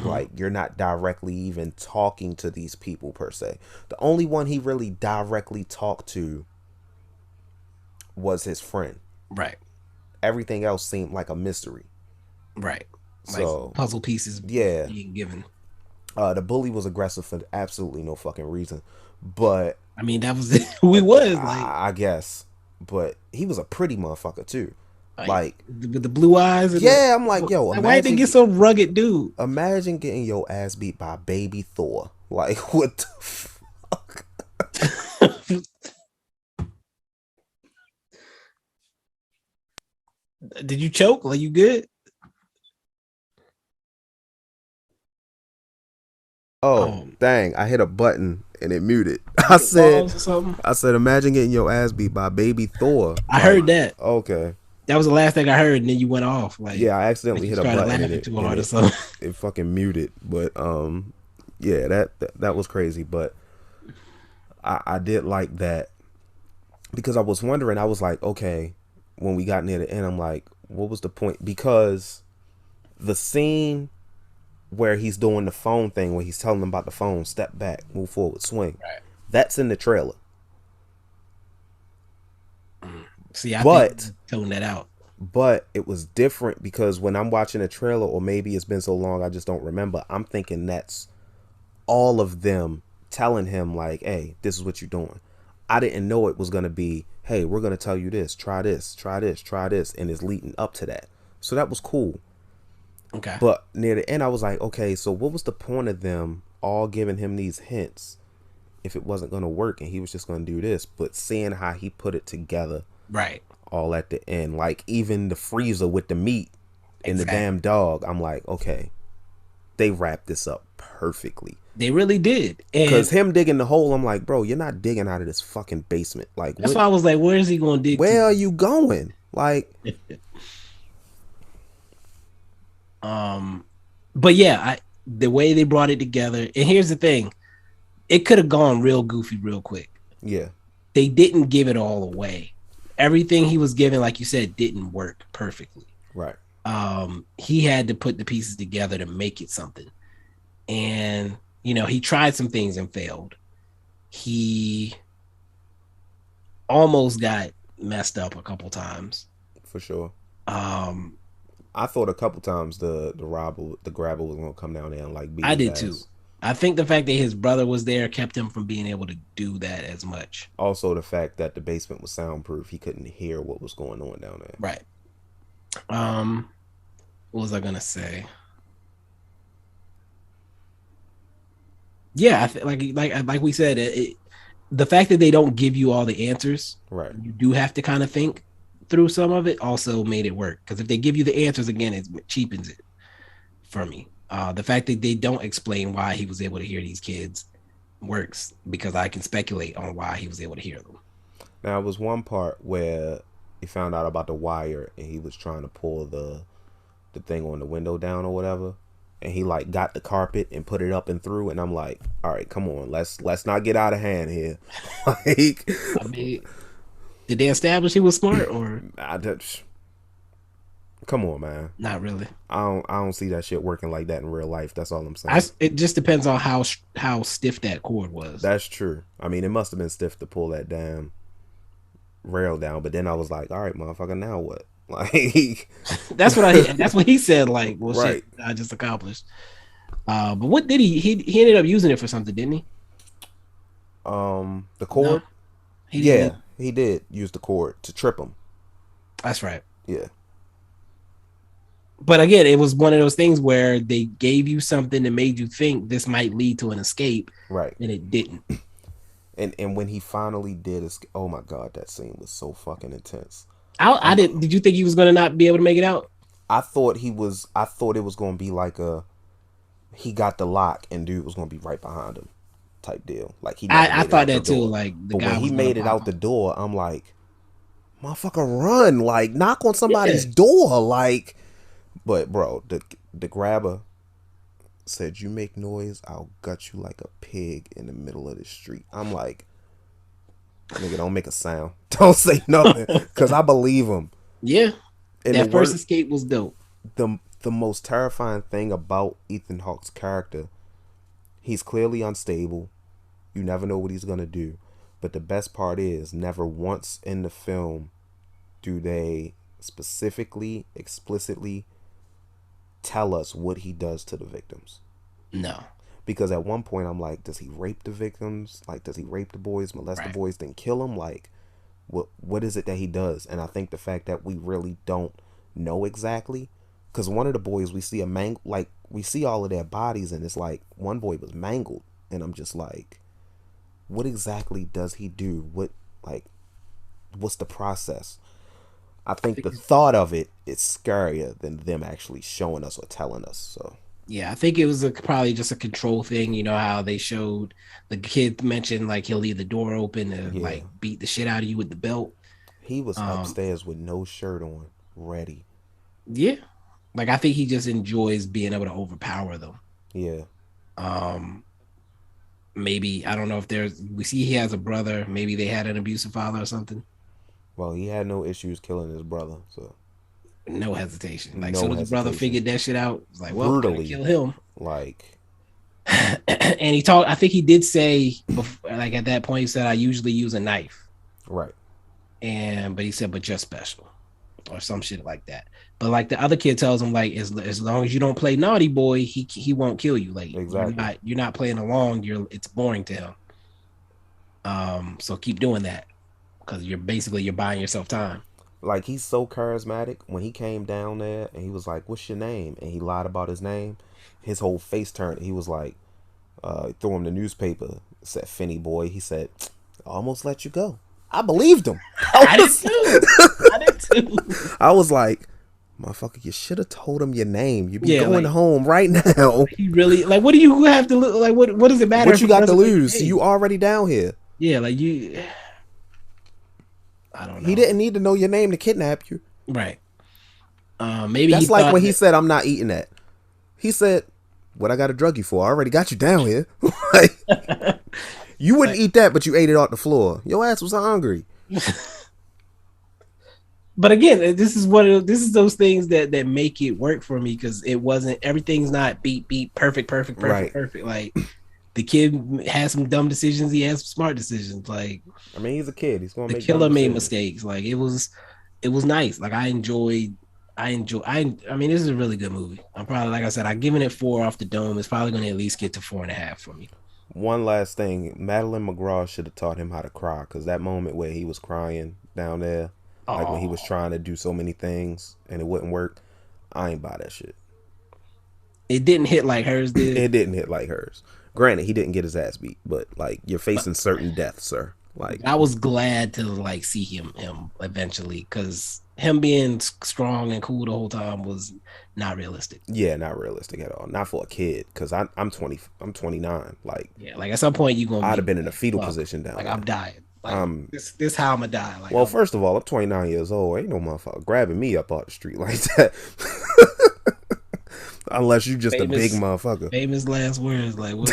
Like, you're not directly even talking to these people per se. The only one he really directly talked to was his friend. Right. Everything else seemed like a mystery. Right. So like puzzle pieces. Yeah. Being given. The bully was aggressive for absolutely no fucking reason. But I mean, that was who he was. Like, I guess. But he was a pretty motherfucker too. Like with the blue eyes. And I'm like, yo, why did they get so rugged, dude? Imagine getting your ass beat by baby Thor. Like, what the fuck? Did you choke? Like, you good? Oh, dang! I hit a button and it muted. I said, imagine getting your ass beat by baby Thor. I heard that. Okay. That was the last thing I heard, and then you went off. Like, yeah, I accidentally hit a button and it fucking muted. But yeah, that was crazy. But I did like that, because I was wondering. I was like, okay, when we got near the end, I'm like, what was the point? Because the scene where he's doing the phone thing, where he's telling them about the phone, step back, move forward, swing. Right. That's in the trailer. See, I think tone that out. But it was different, because when I'm watching a trailer, or maybe it's been so long I just don't remember, I'm thinking that's all of them telling him like, hey, this is what you're doing. I didn't know it was going to be hey, we're gonna tell you this, try this, try this, try this, and it's leading up to that. So that was cool. Okay. But near the end, I was like, okay, so what was the point of them all giving him these hints if it wasn't gonna work and he was just gonna do this? But seeing how he put it together, right, all at the end, like even the freezer with the meat and the damn dog, I'm like, okay, they wrapped this up perfectly. They really did. Because him digging the hole, I'm like, bro, you're not digging out of this fucking basement. Like, that's why I was like, where is he going to dig? Where are you going? Like, but yeah, the way they brought it together. And here's the thing, it could have gone real goofy real quick. Yeah, they didn't give it all away. Everything he was given, like you said, didn't work perfectly. Right. He had to put the pieces together to make it something. And you know, he tried some things and failed. He almost got messed up a couple times. For sure. I thought a couple times the grabber was gonna come down there and like beat I did ass. too. I think the fact that his brother was there kept him from being able to do that as much. Also, the fact that the basement was soundproof, he couldn't hear what was going on down there. Right. What was I gonna say? Yeah, like we said, the fact that they don't give you all the answers, right? You do have to kind of think through some of it. Also, made it work because if they give you the answers again, it cheapens it for me. The fact that they don't explain why he was able to hear these kids works because I can speculate on why he was able to hear them. Now, it was one part where he found out about the wire and he was trying to pull the thing on the window down or whatever. And he like got the carpet and put it up and through, and I'm like, all right, come on, let's not get out of hand here. Like, I mean, did they establish he was smart or? Come on, man. Not really. I don't see that shit working like that in real life. That's all I'm saying. It just depends on how stiff that cord was. That's true. I mean, it must have been stiff to pull that damn rail down. But then I was like, all right, motherfucker, now what? Like, that's what he said. Like, well, right. Shit, I just accomplished. But what did he ended up using it for something, didn't he? The cord. No, he did use the cord to trip him. That's right. Yeah. But again, it was one of those things where they gave you something that made you think this might lead to an escape, right? And it didn't. And when he finally did escape, oh my god, that scene was so fucking intense. I didn't. Did you think he was going to not be able to make it out? I thought it was going to be like he got the lock and dude was going to be right behind him type deal. Like I thought that too. Like, but when he made it out the door, I'm like, motherfucker, run! Like, knock on somebody's door, like. But bro, the grabber said, "You make noise, I'll gut you like a pig in the middle of the street." I'm like, nigga, don't make a sound. Don't say nothing. Because I believe him. Yeah. And that first escape was dope. The most terrifying thing about Ethan Hawke's character, he's clearly unstable. You never know what he's going to do. But the best part is, never once in the film do they specifically, explicitly tell us what he does to the victims. No. Because at one point I'm like, does he rape the victims? Like, does he rape the boys, molest the boys, then kill them? Like, what is it that he does? And I think the fact that we really don't know exactly, because one of the boys, we see we see all of their bodies, and it's like one boy was mangled, and I'm just like, what exactly does he do? What's the process? I think the thought of it is scarier than them actually showing us or telling us. So yeah, I think it was probably just a control thing. You know how they showed the kid mentioned like he'll leave the door open and like beat the shit out of you with the belt. He was upstairs with no shirt on, ready. Yeah, like I think he just enjoys being able to overpower them. Yeah. Maybe I don't know if we see he has a brother. Maybe they had an abusive father or something. Well, he had no issues killing his brother, so no hesitation. Like, so his brother figured that shit out. It's like, well, brutally kill him. Like, and he talked. I think he did say, like at that point, he said, "I usually use a knife." Right. But he said, "But you're special," or some shit like that. But like the other kid tells him, like, as long as you don't play naughty boy, he won't kill you. Like, exactly. You're not playing along. It's boring to him. So keep doing that. because you're buying yourself time. Like, he's so charismatic. When he came down there and he was like, "What's your name?" and he lied about his name, his whole face turned. He was like, threw him the newspaper. Said, "Finney boy." He said, "I almost let you go." I believed him. I did too. I was like, "Motherfucker, you should have told him your name. You be going home right now." He really, like, what do you have to like? What does it matter? What you got to lose? You already down here. Yeah, like you. I don't know. He didn't need to know your name to kidnap you. Right. Maybe that's like when he said, "I'm not eating that." He said, "What I got to drug you for? I already got you down here." Like, you wouldn't eat that, but you ate it off the floor. Your ass was hungry. But again, this is those things that make it work for me, because it wasn't, everything's not beat perfect. Right. Like, the kid has some dumb decisions, he has some smart decisions. Like, I mean, he's a kid. He's gonna. The killer made mistakes. Like, it was nice. Like, I mean, this is a really good movie. I'm probably, like I said, I've given it 4 off the dome. It's probably going to at least get to 4.5 for me. One last thing, Madeleine McGraw should have taught him how to cry, because that moment where he was crying down there, like when he was trying to do so many things and it wouldn't work, I ain't buy that shit. It didn't hit like hers did. It didn't hit like hers. Granted, he didn't get his ass beat, but like, you're facing certain death, sir. Like, I was glad to like see him eventually, because him being strong and cool the whole time was not realistic. Yeah, not realistic at all. Not for a kid, because I'm 29. Like, yeah, like at some point I'd have been in a fetal position down like there. I'm dying. Like, this how I'm gonna die. Like, well, first of all, I'm 29 years old. Ain't no motherfucker grabbing me up off the street like that. Unless you just a big motherfucker. Famous last words. Like, what?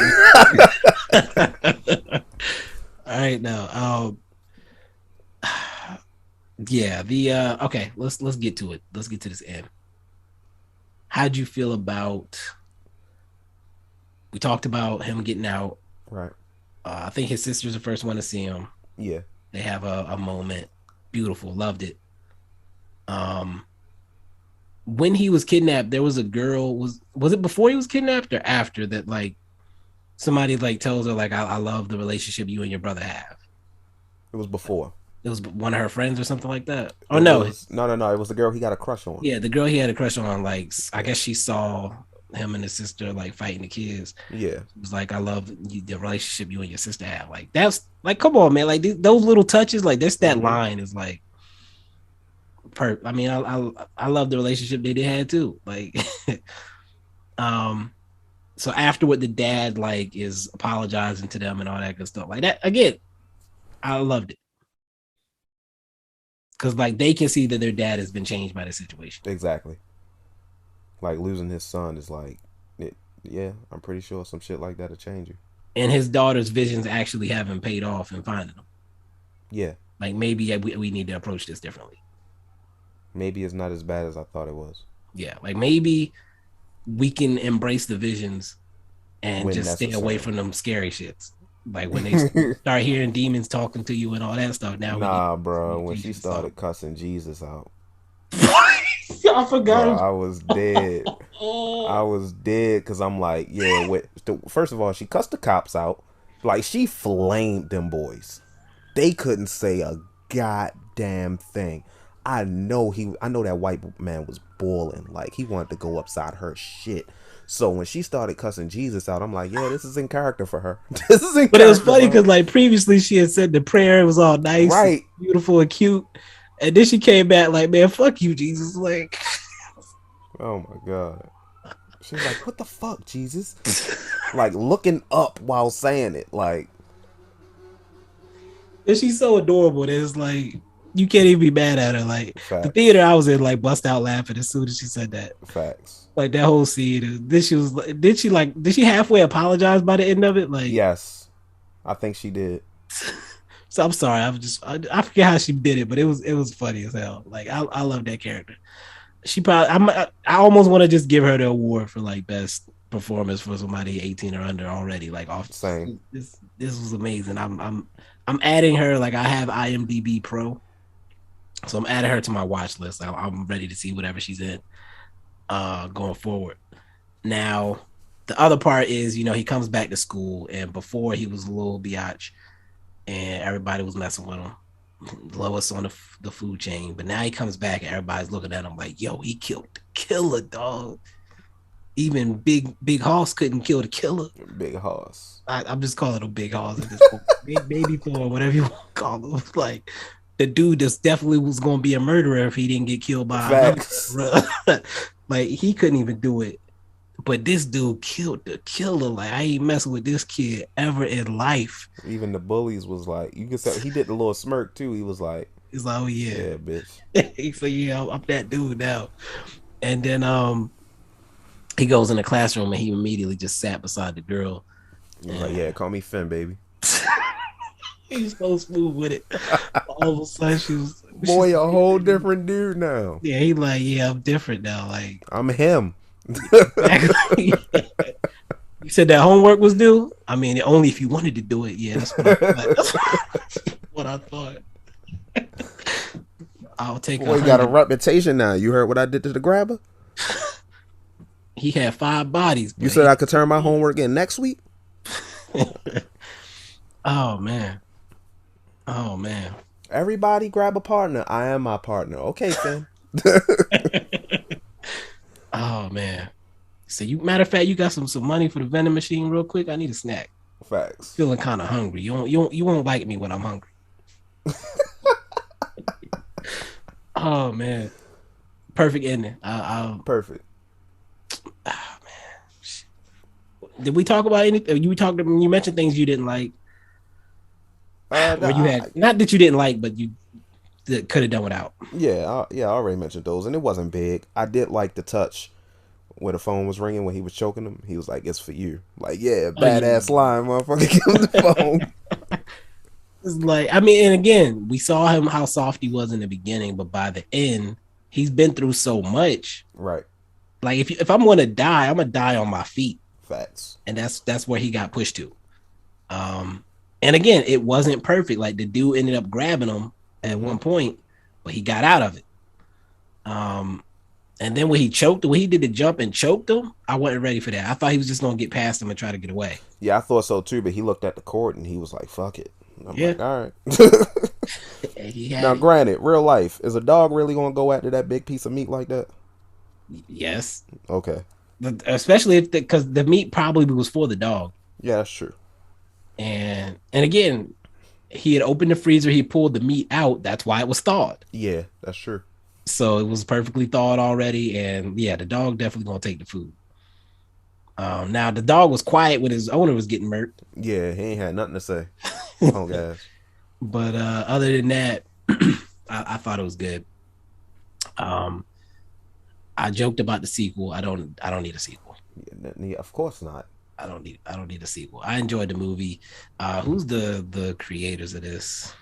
All right, now, yeah, okay, let's get to it. Let's get to this end. How'd you feel about? We talked about him getting out. Right. I think his sister's the first one to see him. Yeah. They have a moment. Beautiful. Loved it. When he was kidnapped, there was a girl. Was it before he was kidnapped or after that? Like, somebody like tells her like, I love the relationship you and your brother have. It was before. It was one of her friends or something like that. Oh, no. No. It was the girl he got a crush on. Yeah, the girl he had a crush on. Like, I guess she saw him and his sister like fighting the kids. Yeah. It was like, I love the relationship you and your sister have. Like, that's like, come on, man. Like, those little touches, like, that line is like, I mean, I love the relationship they had too. Like, so afterward, the dad like is apologizing to them and all that good stuff. Like that again, I loved it, because like they can see that their dad has been changed by the situation. Exactly. Like, losing his son is like, yeah, I'm pretty sure some shit like that'll change you. And his daughter's visions actually haven't paid off in finding him. Yeah. Like, maybe we need to approach this differently. Maybe it's not as bad as I thought it was. Yeah, like maybe we can embrace the visions and when just stay away from them scary shits. Like, when they start hearing demons talking to you and all that stuff. Now, bro, when she started cussing Jesus out, I forgot. Bro, I was dead. I was dead, because I'm like, yeah. First of all, she cussed the cops out. Like, she flamed them boys. They couldn't say a goddamn thing. I know that white man was boiling. Like, he wanted to go upside her shit. So when she started cussing Jesus out, I'm like, yeah, this is in character for her. But it was funny because like previously she had said the prayer, it was all nice, right, and beautiful and cute, and then she came back like, man, fuck you, Jesus. Like, oh my God. She's like, what the fuck, Jesus? Like, looking up while saying it. Like, and she's so adorable that it's like, you can't even be mad at her. Like, facts. The theater I was in, like, bust out laughing as soon as she said that. Facts. Like, that whole scene. Did she halfway apologize by the end of it? Like, yes, I think she did. So I'm sorry. I forget how she did it, but it was funny as hell. Like, I love that character. She probably, I almost want to just give her the award for like best performance for somebody 18 or under already. Like, off. Same. This was amazing. I'm adding her. Like, I have IMDb Pro. So I'm adding her to my watch list. I'm ready to see whatever she's in going forward. Now, the other part is, he comes back to school, and before he was a little biatch, and everybody was messing with him. lowest on the food chain. But now he comes back and everybody's looking at him like, yo, he killed the killer, dog. Even Big Hoss couldn't kill the killer. Big Hoss. I'm just calling him Big Hoss at this point. Baby Thor, whatever you want to call him. Like, the dude just definitely was going to be a murderer if he didn't get killed by Facts. Like, he couldn't even do it. But this dude killed the killer. Like, I ain't messing with this kid ever in life. Even the bullies was like, you can say he did the little smirk too. He was like, he's like, oh yeah, bitch. He said, yeah, I'm that dude now. And then he goes in the classroom and he immediately just sat beside the girl. He's like, yeah, call me Finn, baby. He's so smooth with it. All of a sudden, boy, a whole different dude now. Yeah, he like, yeah, I'm different now. Like, I'm him. You said that homework was due. I mean, only if you wanted to do it. Yeah, that's what I thought. That's what I thought. I'll take. Boy, he got a reputation now. You heard what I did to the grabber? He had 5 bodies. You said I could turn my homework in next week? Oh man. Everybody grab a partner. I am my partner. Okay, Finn. Oh man. So matter of fact, you got some money for the vending machine real quick? I need a snack. Facts. Feeling kind of hungry. You won't like me when I'm hungry. Oh man. Perfect ending. Perfect. Oh man. Did we talk about anything? You mentioned things you didn't like. Or you had, not that you didn't like, but you could have done without. Yeah, I already mentioned those, and it wasn't big. I did like the touch where the phone was ringing when he was choking him. He was like, "It's for you." Like, yeah, badass line, motherfucker. Give him the phone. It's like, I mean, and again, we saw him how soft he was in the beginning, but by the end, he's been through so much. Right. Like, if I'm gonna die, I'm gonna die on my feet. Facts. And that's where he got pushed to. And again, it wasn't perfect. Like, the dude ended up grabbing him at one point, but he got out of it. And then when he did the jump and choked him, I wasn't ready for that. I thought he was just gonna get past him and try to get away. Yeah, I thought so too, but he looked at the cord and he was like, "Fuck it." I'm like, all right. Now, granted, real life, is a dog really gonna go after that big piece of meat like that? Yes. Okay. Especially because the meat probably was for the dog. Yeah, that's true. And again, he had opened the freezer, he pulled the meat out. That's why it was thawed. Yeah, that's true. So it was perfectly thawed already. And yeah, the dog definitely gonna take the food. Now the dog was quiet when his owner was getting murked. Yeah, he ain't had nothing to say. Oh guys. But other than that, I thought it was good. I joked about the sequel. I don't need a sequel. Yeah, of course not. I don't need a sequel. I enjoyed the movie. Who's the creators of this?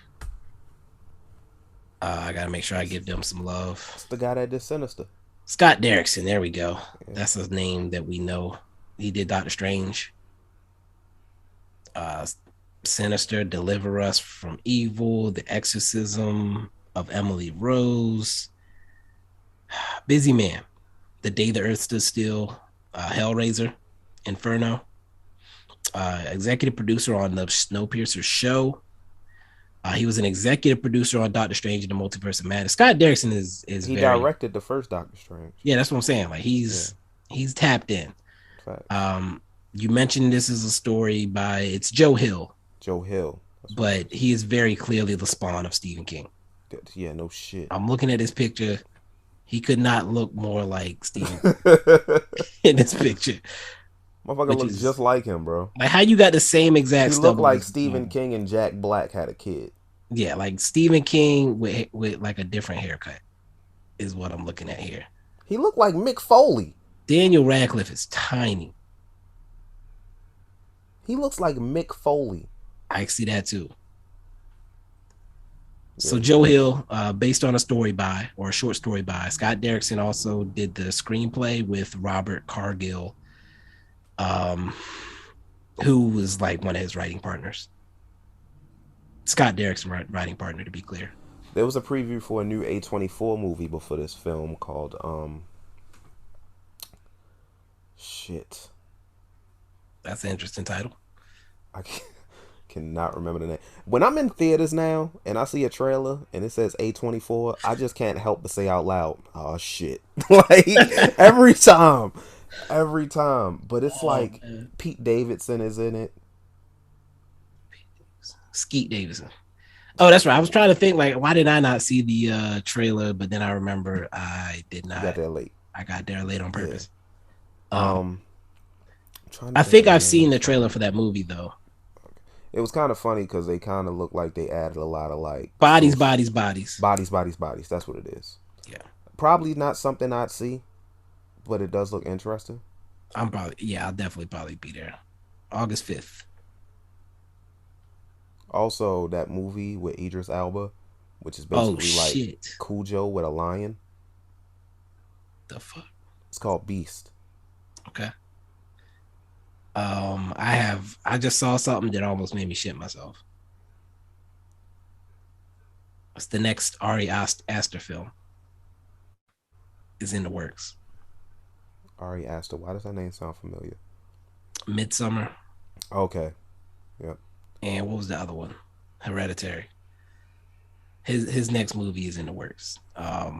I gotta make sure I give them some love. It's the guy that did Sinister. Scott Derrickson. There we go. Yeah. That's his name that we know. He did Doctor Strange. Sinister, Deliver Us from Evil, The Exorcism of Emily Rose, Busy Man, The Day the Earth Stood Still, Hellraiser, Inferno, executive producer on the Snowpiercer show. He was an executive producer on Doctor Strange and the Multiverse of Madness. Scott Derrickson is he directed the first Doctor Strange. Yeah, that's what I'm saying. Like, he's tapped in. You mentioned this is a story by it's Joe Hill. But he is very clearly the spawn of Stephen King. Yeah, no shit. I'm looking at his picture. He could not look more like Stephen in this picture. Motherfucker looks just like him, bro. Like, how you got the same exact stuff? He looked like Stephen King and Jack Black had a kid. Yeah, like Stephen King with like a different haircut is what I'm looking at here. He looked like Mick Foley. Daniel Radcliffe is tiny. He looks like Mick Foley. I see that too. So Joe Hill, based on a short story by Scott Derrickson, also did the screenplay with Robert Cargill, who was like one of his writing partners. Scott Derrickson writing partner, to be clear. There was a preview for a new A24 movie before this film called shit. That's an interesting title. I cannot remember the name. When I'm in theaters now and I see a trailer and it says A24, I just can't help but say out loud, "Oh shit!" Like every time, every time. But it's like man. Pete Davidson is in it. Skeet Davidson. Oh, that's right. I was trying to think like, why did I not see the trailer? But then I remember I did You not. got there late. I got there late on purpose. Trying to I think think of I've name seen of the trailer for that movie though. It was kind of funny because they kind of looked like they added a lot of like Bodies. bodies. That's what it is. Yeah, Probably not something I'd see, but it does look interesting. I'll definitely probably be there. August 5th. Also, that movie with Idris Elba, which is Oh basically like shit. Cujo with a lion. The fuck? It's called Beast. Okay. I just saw something that almost made me shit myself. It's the next Aster film. Is in the works. Ari Aster. Why does that name sound familiar? Midsummer. Okay. Yep. And what was the other one? Hereditary. His next movie is in the works. I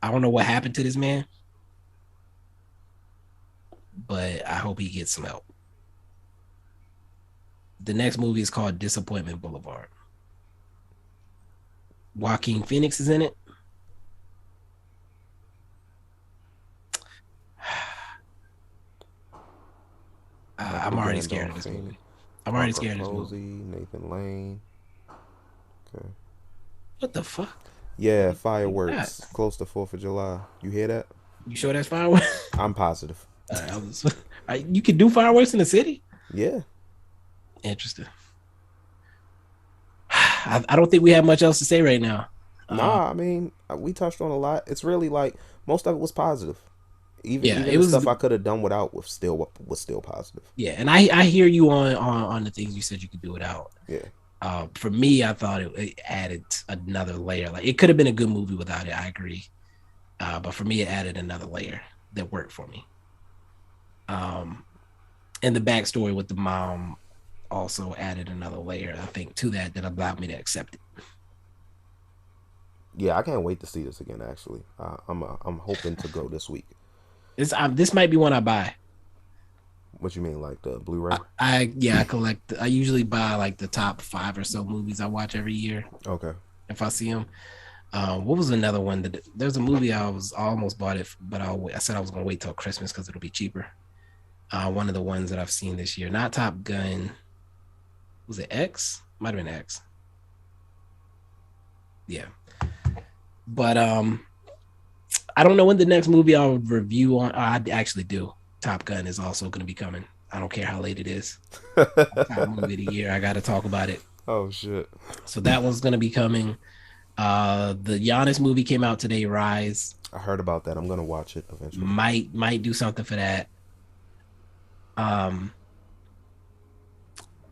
don't know what happened to this man, but I hope he gets some help. The next movie is called Disappointment Boulevard. Joaquin Phoenix is in it. I'm already scared of this movie. I'm already scared of this movie. Nathan Lane. Okay. What the fuck? Yeah, fireworks close to 4th of July. You hear that? You sure that's fireworks? I'm positive. You can do fireworks in the city? Yeah. Interesting. I don't think we have much else to say right now. Nah, I mean, we touched on a lot. It's really like most of it was positive. Even it the was stuff I could have done without was still positive. Yeah, and I hear you on the things you said you could do without. Yeah. For me, I thought it added another layer. Like it could have been a good movie without it. I agree. But for me, it added another layer that worked for me. And the backstory with the mom also added another layer, I think, to that allowed me to accept it. Yeah, I can't wait to see this again. Actually, I'm hoping to go this week. This might be one I buy. What you mean, like the Blu-ray? I collect. I usually buy like the top 5 or so movies I watch every year. Okay. If I see them. What was another one that there's a movie I almost bought it, but I said I was gonna wait till Christmas because it'll be cheaper. One of the ones that I've seen this year, not Top Gun. Was it X? Might have been X. Yeah. But I don't know when the next movie I'll review on. I actually do. Top Gun is also going to be coming. I don't care how late it is. Top movie of the year. I got to talk about it. Oh shit. So that one's going to be coming. The Giannis movie came out today. Rise. I heard about that. I'm going to watch it eventually. Might do something for that. I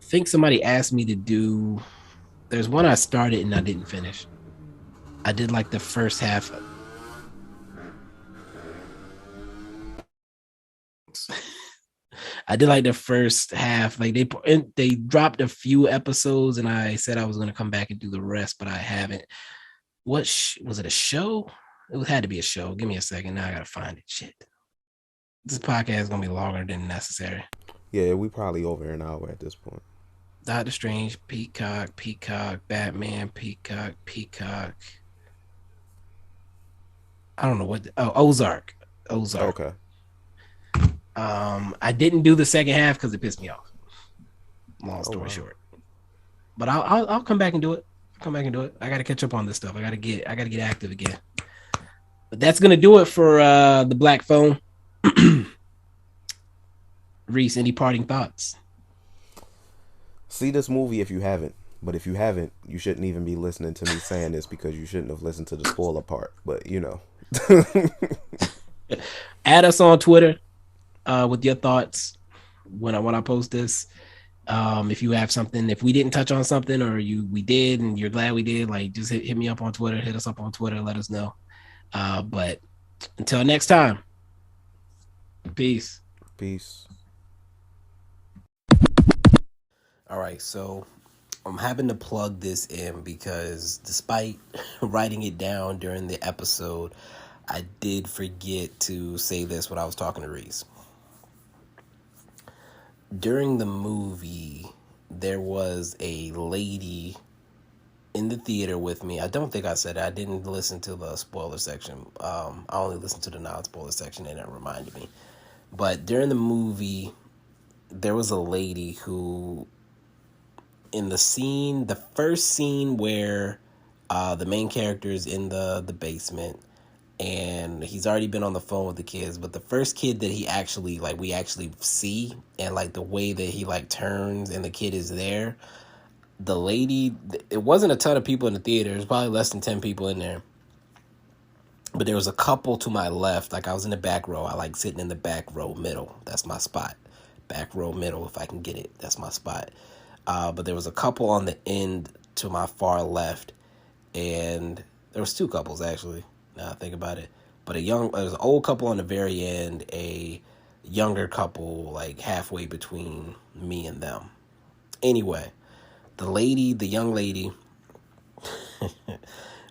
think somebody asked me to do. There's one I started and I didn't finish. I did like the first half. I did like the first half. Like they dropped a few episodes, and I said I was gonna come back and do the rest, but I haven't. What was it? A show? It had to be a show. Give me a second. Now I gotta find it. Shit. This podcast is gonna be longer than necessary. Yeah, we probably over an hour at this point. Doctor Strange, Peacock, Batman, Peacock. I don't know what. Ozark. Okay. I didn't do the second half because it pissed me off. Long story short. But I'll come back and do it. I got to catch up on this stuff. I got to get active again. But that's gonna do it for the Black Phone. Reese, any parting thoughts? See this movie if you haven't. But if you haven't, you shouldn't even be listening to me saying this because you shouldn't have listened to the spoiler part. But you know. Add us on Twitter with your thoughts when I post this. If you have something, if we didn't touch on something or we did and you're glad we did, like just hit me up on Twitter, hit us up on Twitter, let us know. But until next time, peace. All right, so I'm having to plug this in because despite writing it down during the episode, I did forget to say this when I was talking to Reese. During the movie, there was a lady in the theater with me. I don't think I said it. I didn't listen to the spoiler section. I only listened to the non-spoiler section, and it reminded me. But during the movie, there was a lady who, in the first scene where the main character is in the basement, and he's already been on the phone with the kids, but the first kid that he actually, like, we actually see, and, like, the way that he, like, turns and the kid is there, the lady, it wasn't a ton of people in the theater. There's probably less than 10 people in there. But there was a couple to my left. Like, I was in the back row. I like sitting in the back row middle. That's my spot. Back row middle, if I can get it. That's my spot. But there was a couple on the end to my far left. And there was two couples, actually, now I think about it. But there was an old couple on the very end, a younger couple, like, halfway between me and them. Anyway, the young lady,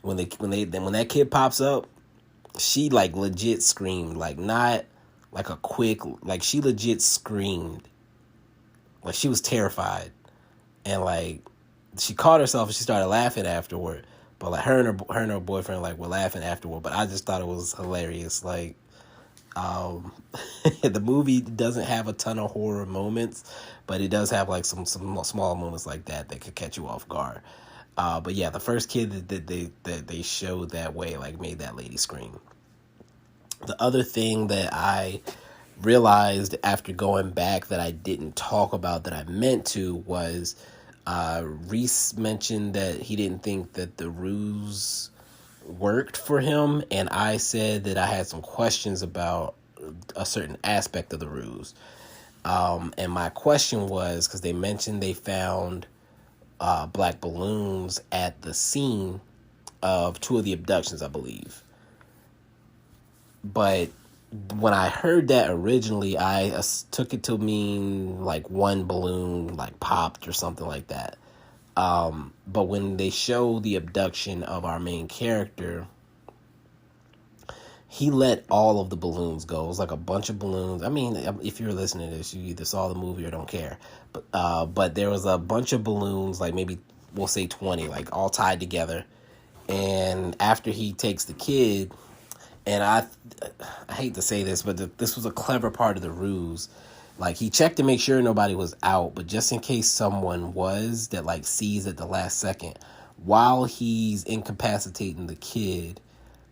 when that kid pops up, she, like, legit screamed, like, not like a quick, like, she legit screamed, like, she was terrified, and, like, she caught herself and she started laughing afterward. But, like, her and her boyfriend, like, were laughing afterward. But I just thought it was hilarious. Like, the movie doesn't have a ton of horror moments, but it does have, like, some small moments like that could catch you off guard. But yeah, the first kid that they showed that way, like, made that lady scream. The other thing that I realized after going back that I didn't talk about that I meant to was, Reese mentioned that he didn't think that the ruse worked for him, and I said that I had some questions about a certain aspect of the ruse. And my question was, because they mentioned they found black balloons at the scene of two of the abductions, I believe. But when I heard that originally, I took it to mean, like, one balloon, like, popped or something like that. But when they show the abduction of our main character, he let all of the balloons go. It was like a bunch of balloons. I mean, if you're listening to this, you either saw the movie or don't care. But there was a bunch of balloons, like, maybe we'll say 20, like, all tied together. And after he takes the kid, and I hate to say this, but this was a clever part of the ruse. Like, he checked to make sure nobody was out, but just in case someone was that, like, sees at the last second, while he's incapacitating the kid,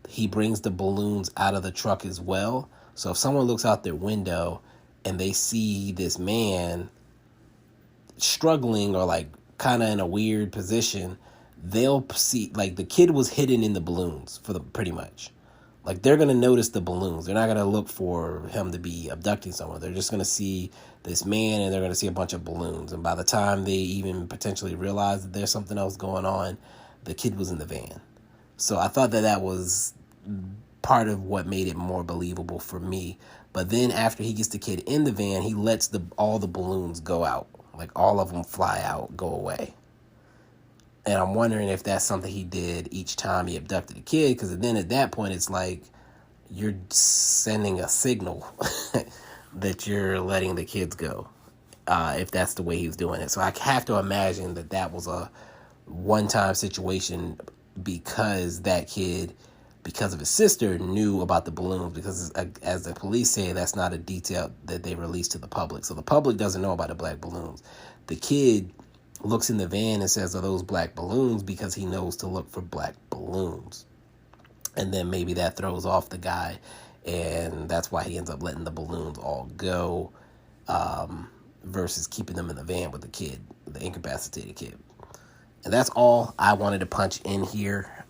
he brings the balloons out of the truck as well. So if someone looks out their window and they see this man struggling or, like, kind of in a weird position, they'll see, like, the kid was hidden in the balloons pretty much. Like, they're going to notice the balloons. They're not going to look for him to be abducting someone. They're just going to see this man, and they're going to see a bunch of balloons. And by the time they even potentially realize that there's something else going on, the kid was in the van. So I thought that was part of what made it more believable for me. But then after he gets the kid in the van, he lets all the balloons go out. Like, all of them fly out, go away. And I'm wondering if that's something he did each time he abducted a kid, because then at that point it's like you're sending a signal that you're letting the kids go, if that's the way he was doing it. So I have to imagine that was a one-time situation because that kid, because of his sister, knew about the balloons, because as the police say, that's not a detail that they release to the public. So the public doesn't know about the black balloons. The kid looks in the van and says, "Are those black balloons?" because he knows to look for black balloons. And then maybe that throws off the guy, and that's why he ends up letting the balloons all go, versus keeping them in the van with the kid, the incapacitated kid. And that's all I wanted to punch in here.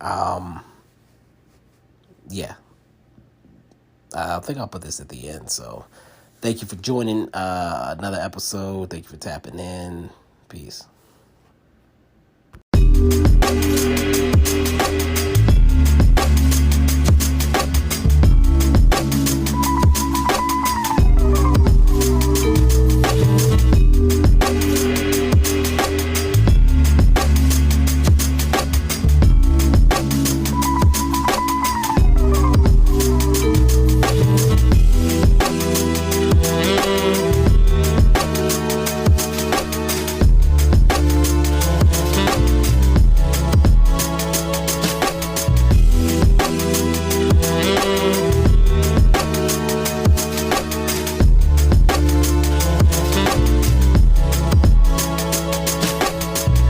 Yeah. I think I'll put this at the end. So thank you for joining another episode. Thank you for tapping in. Peace.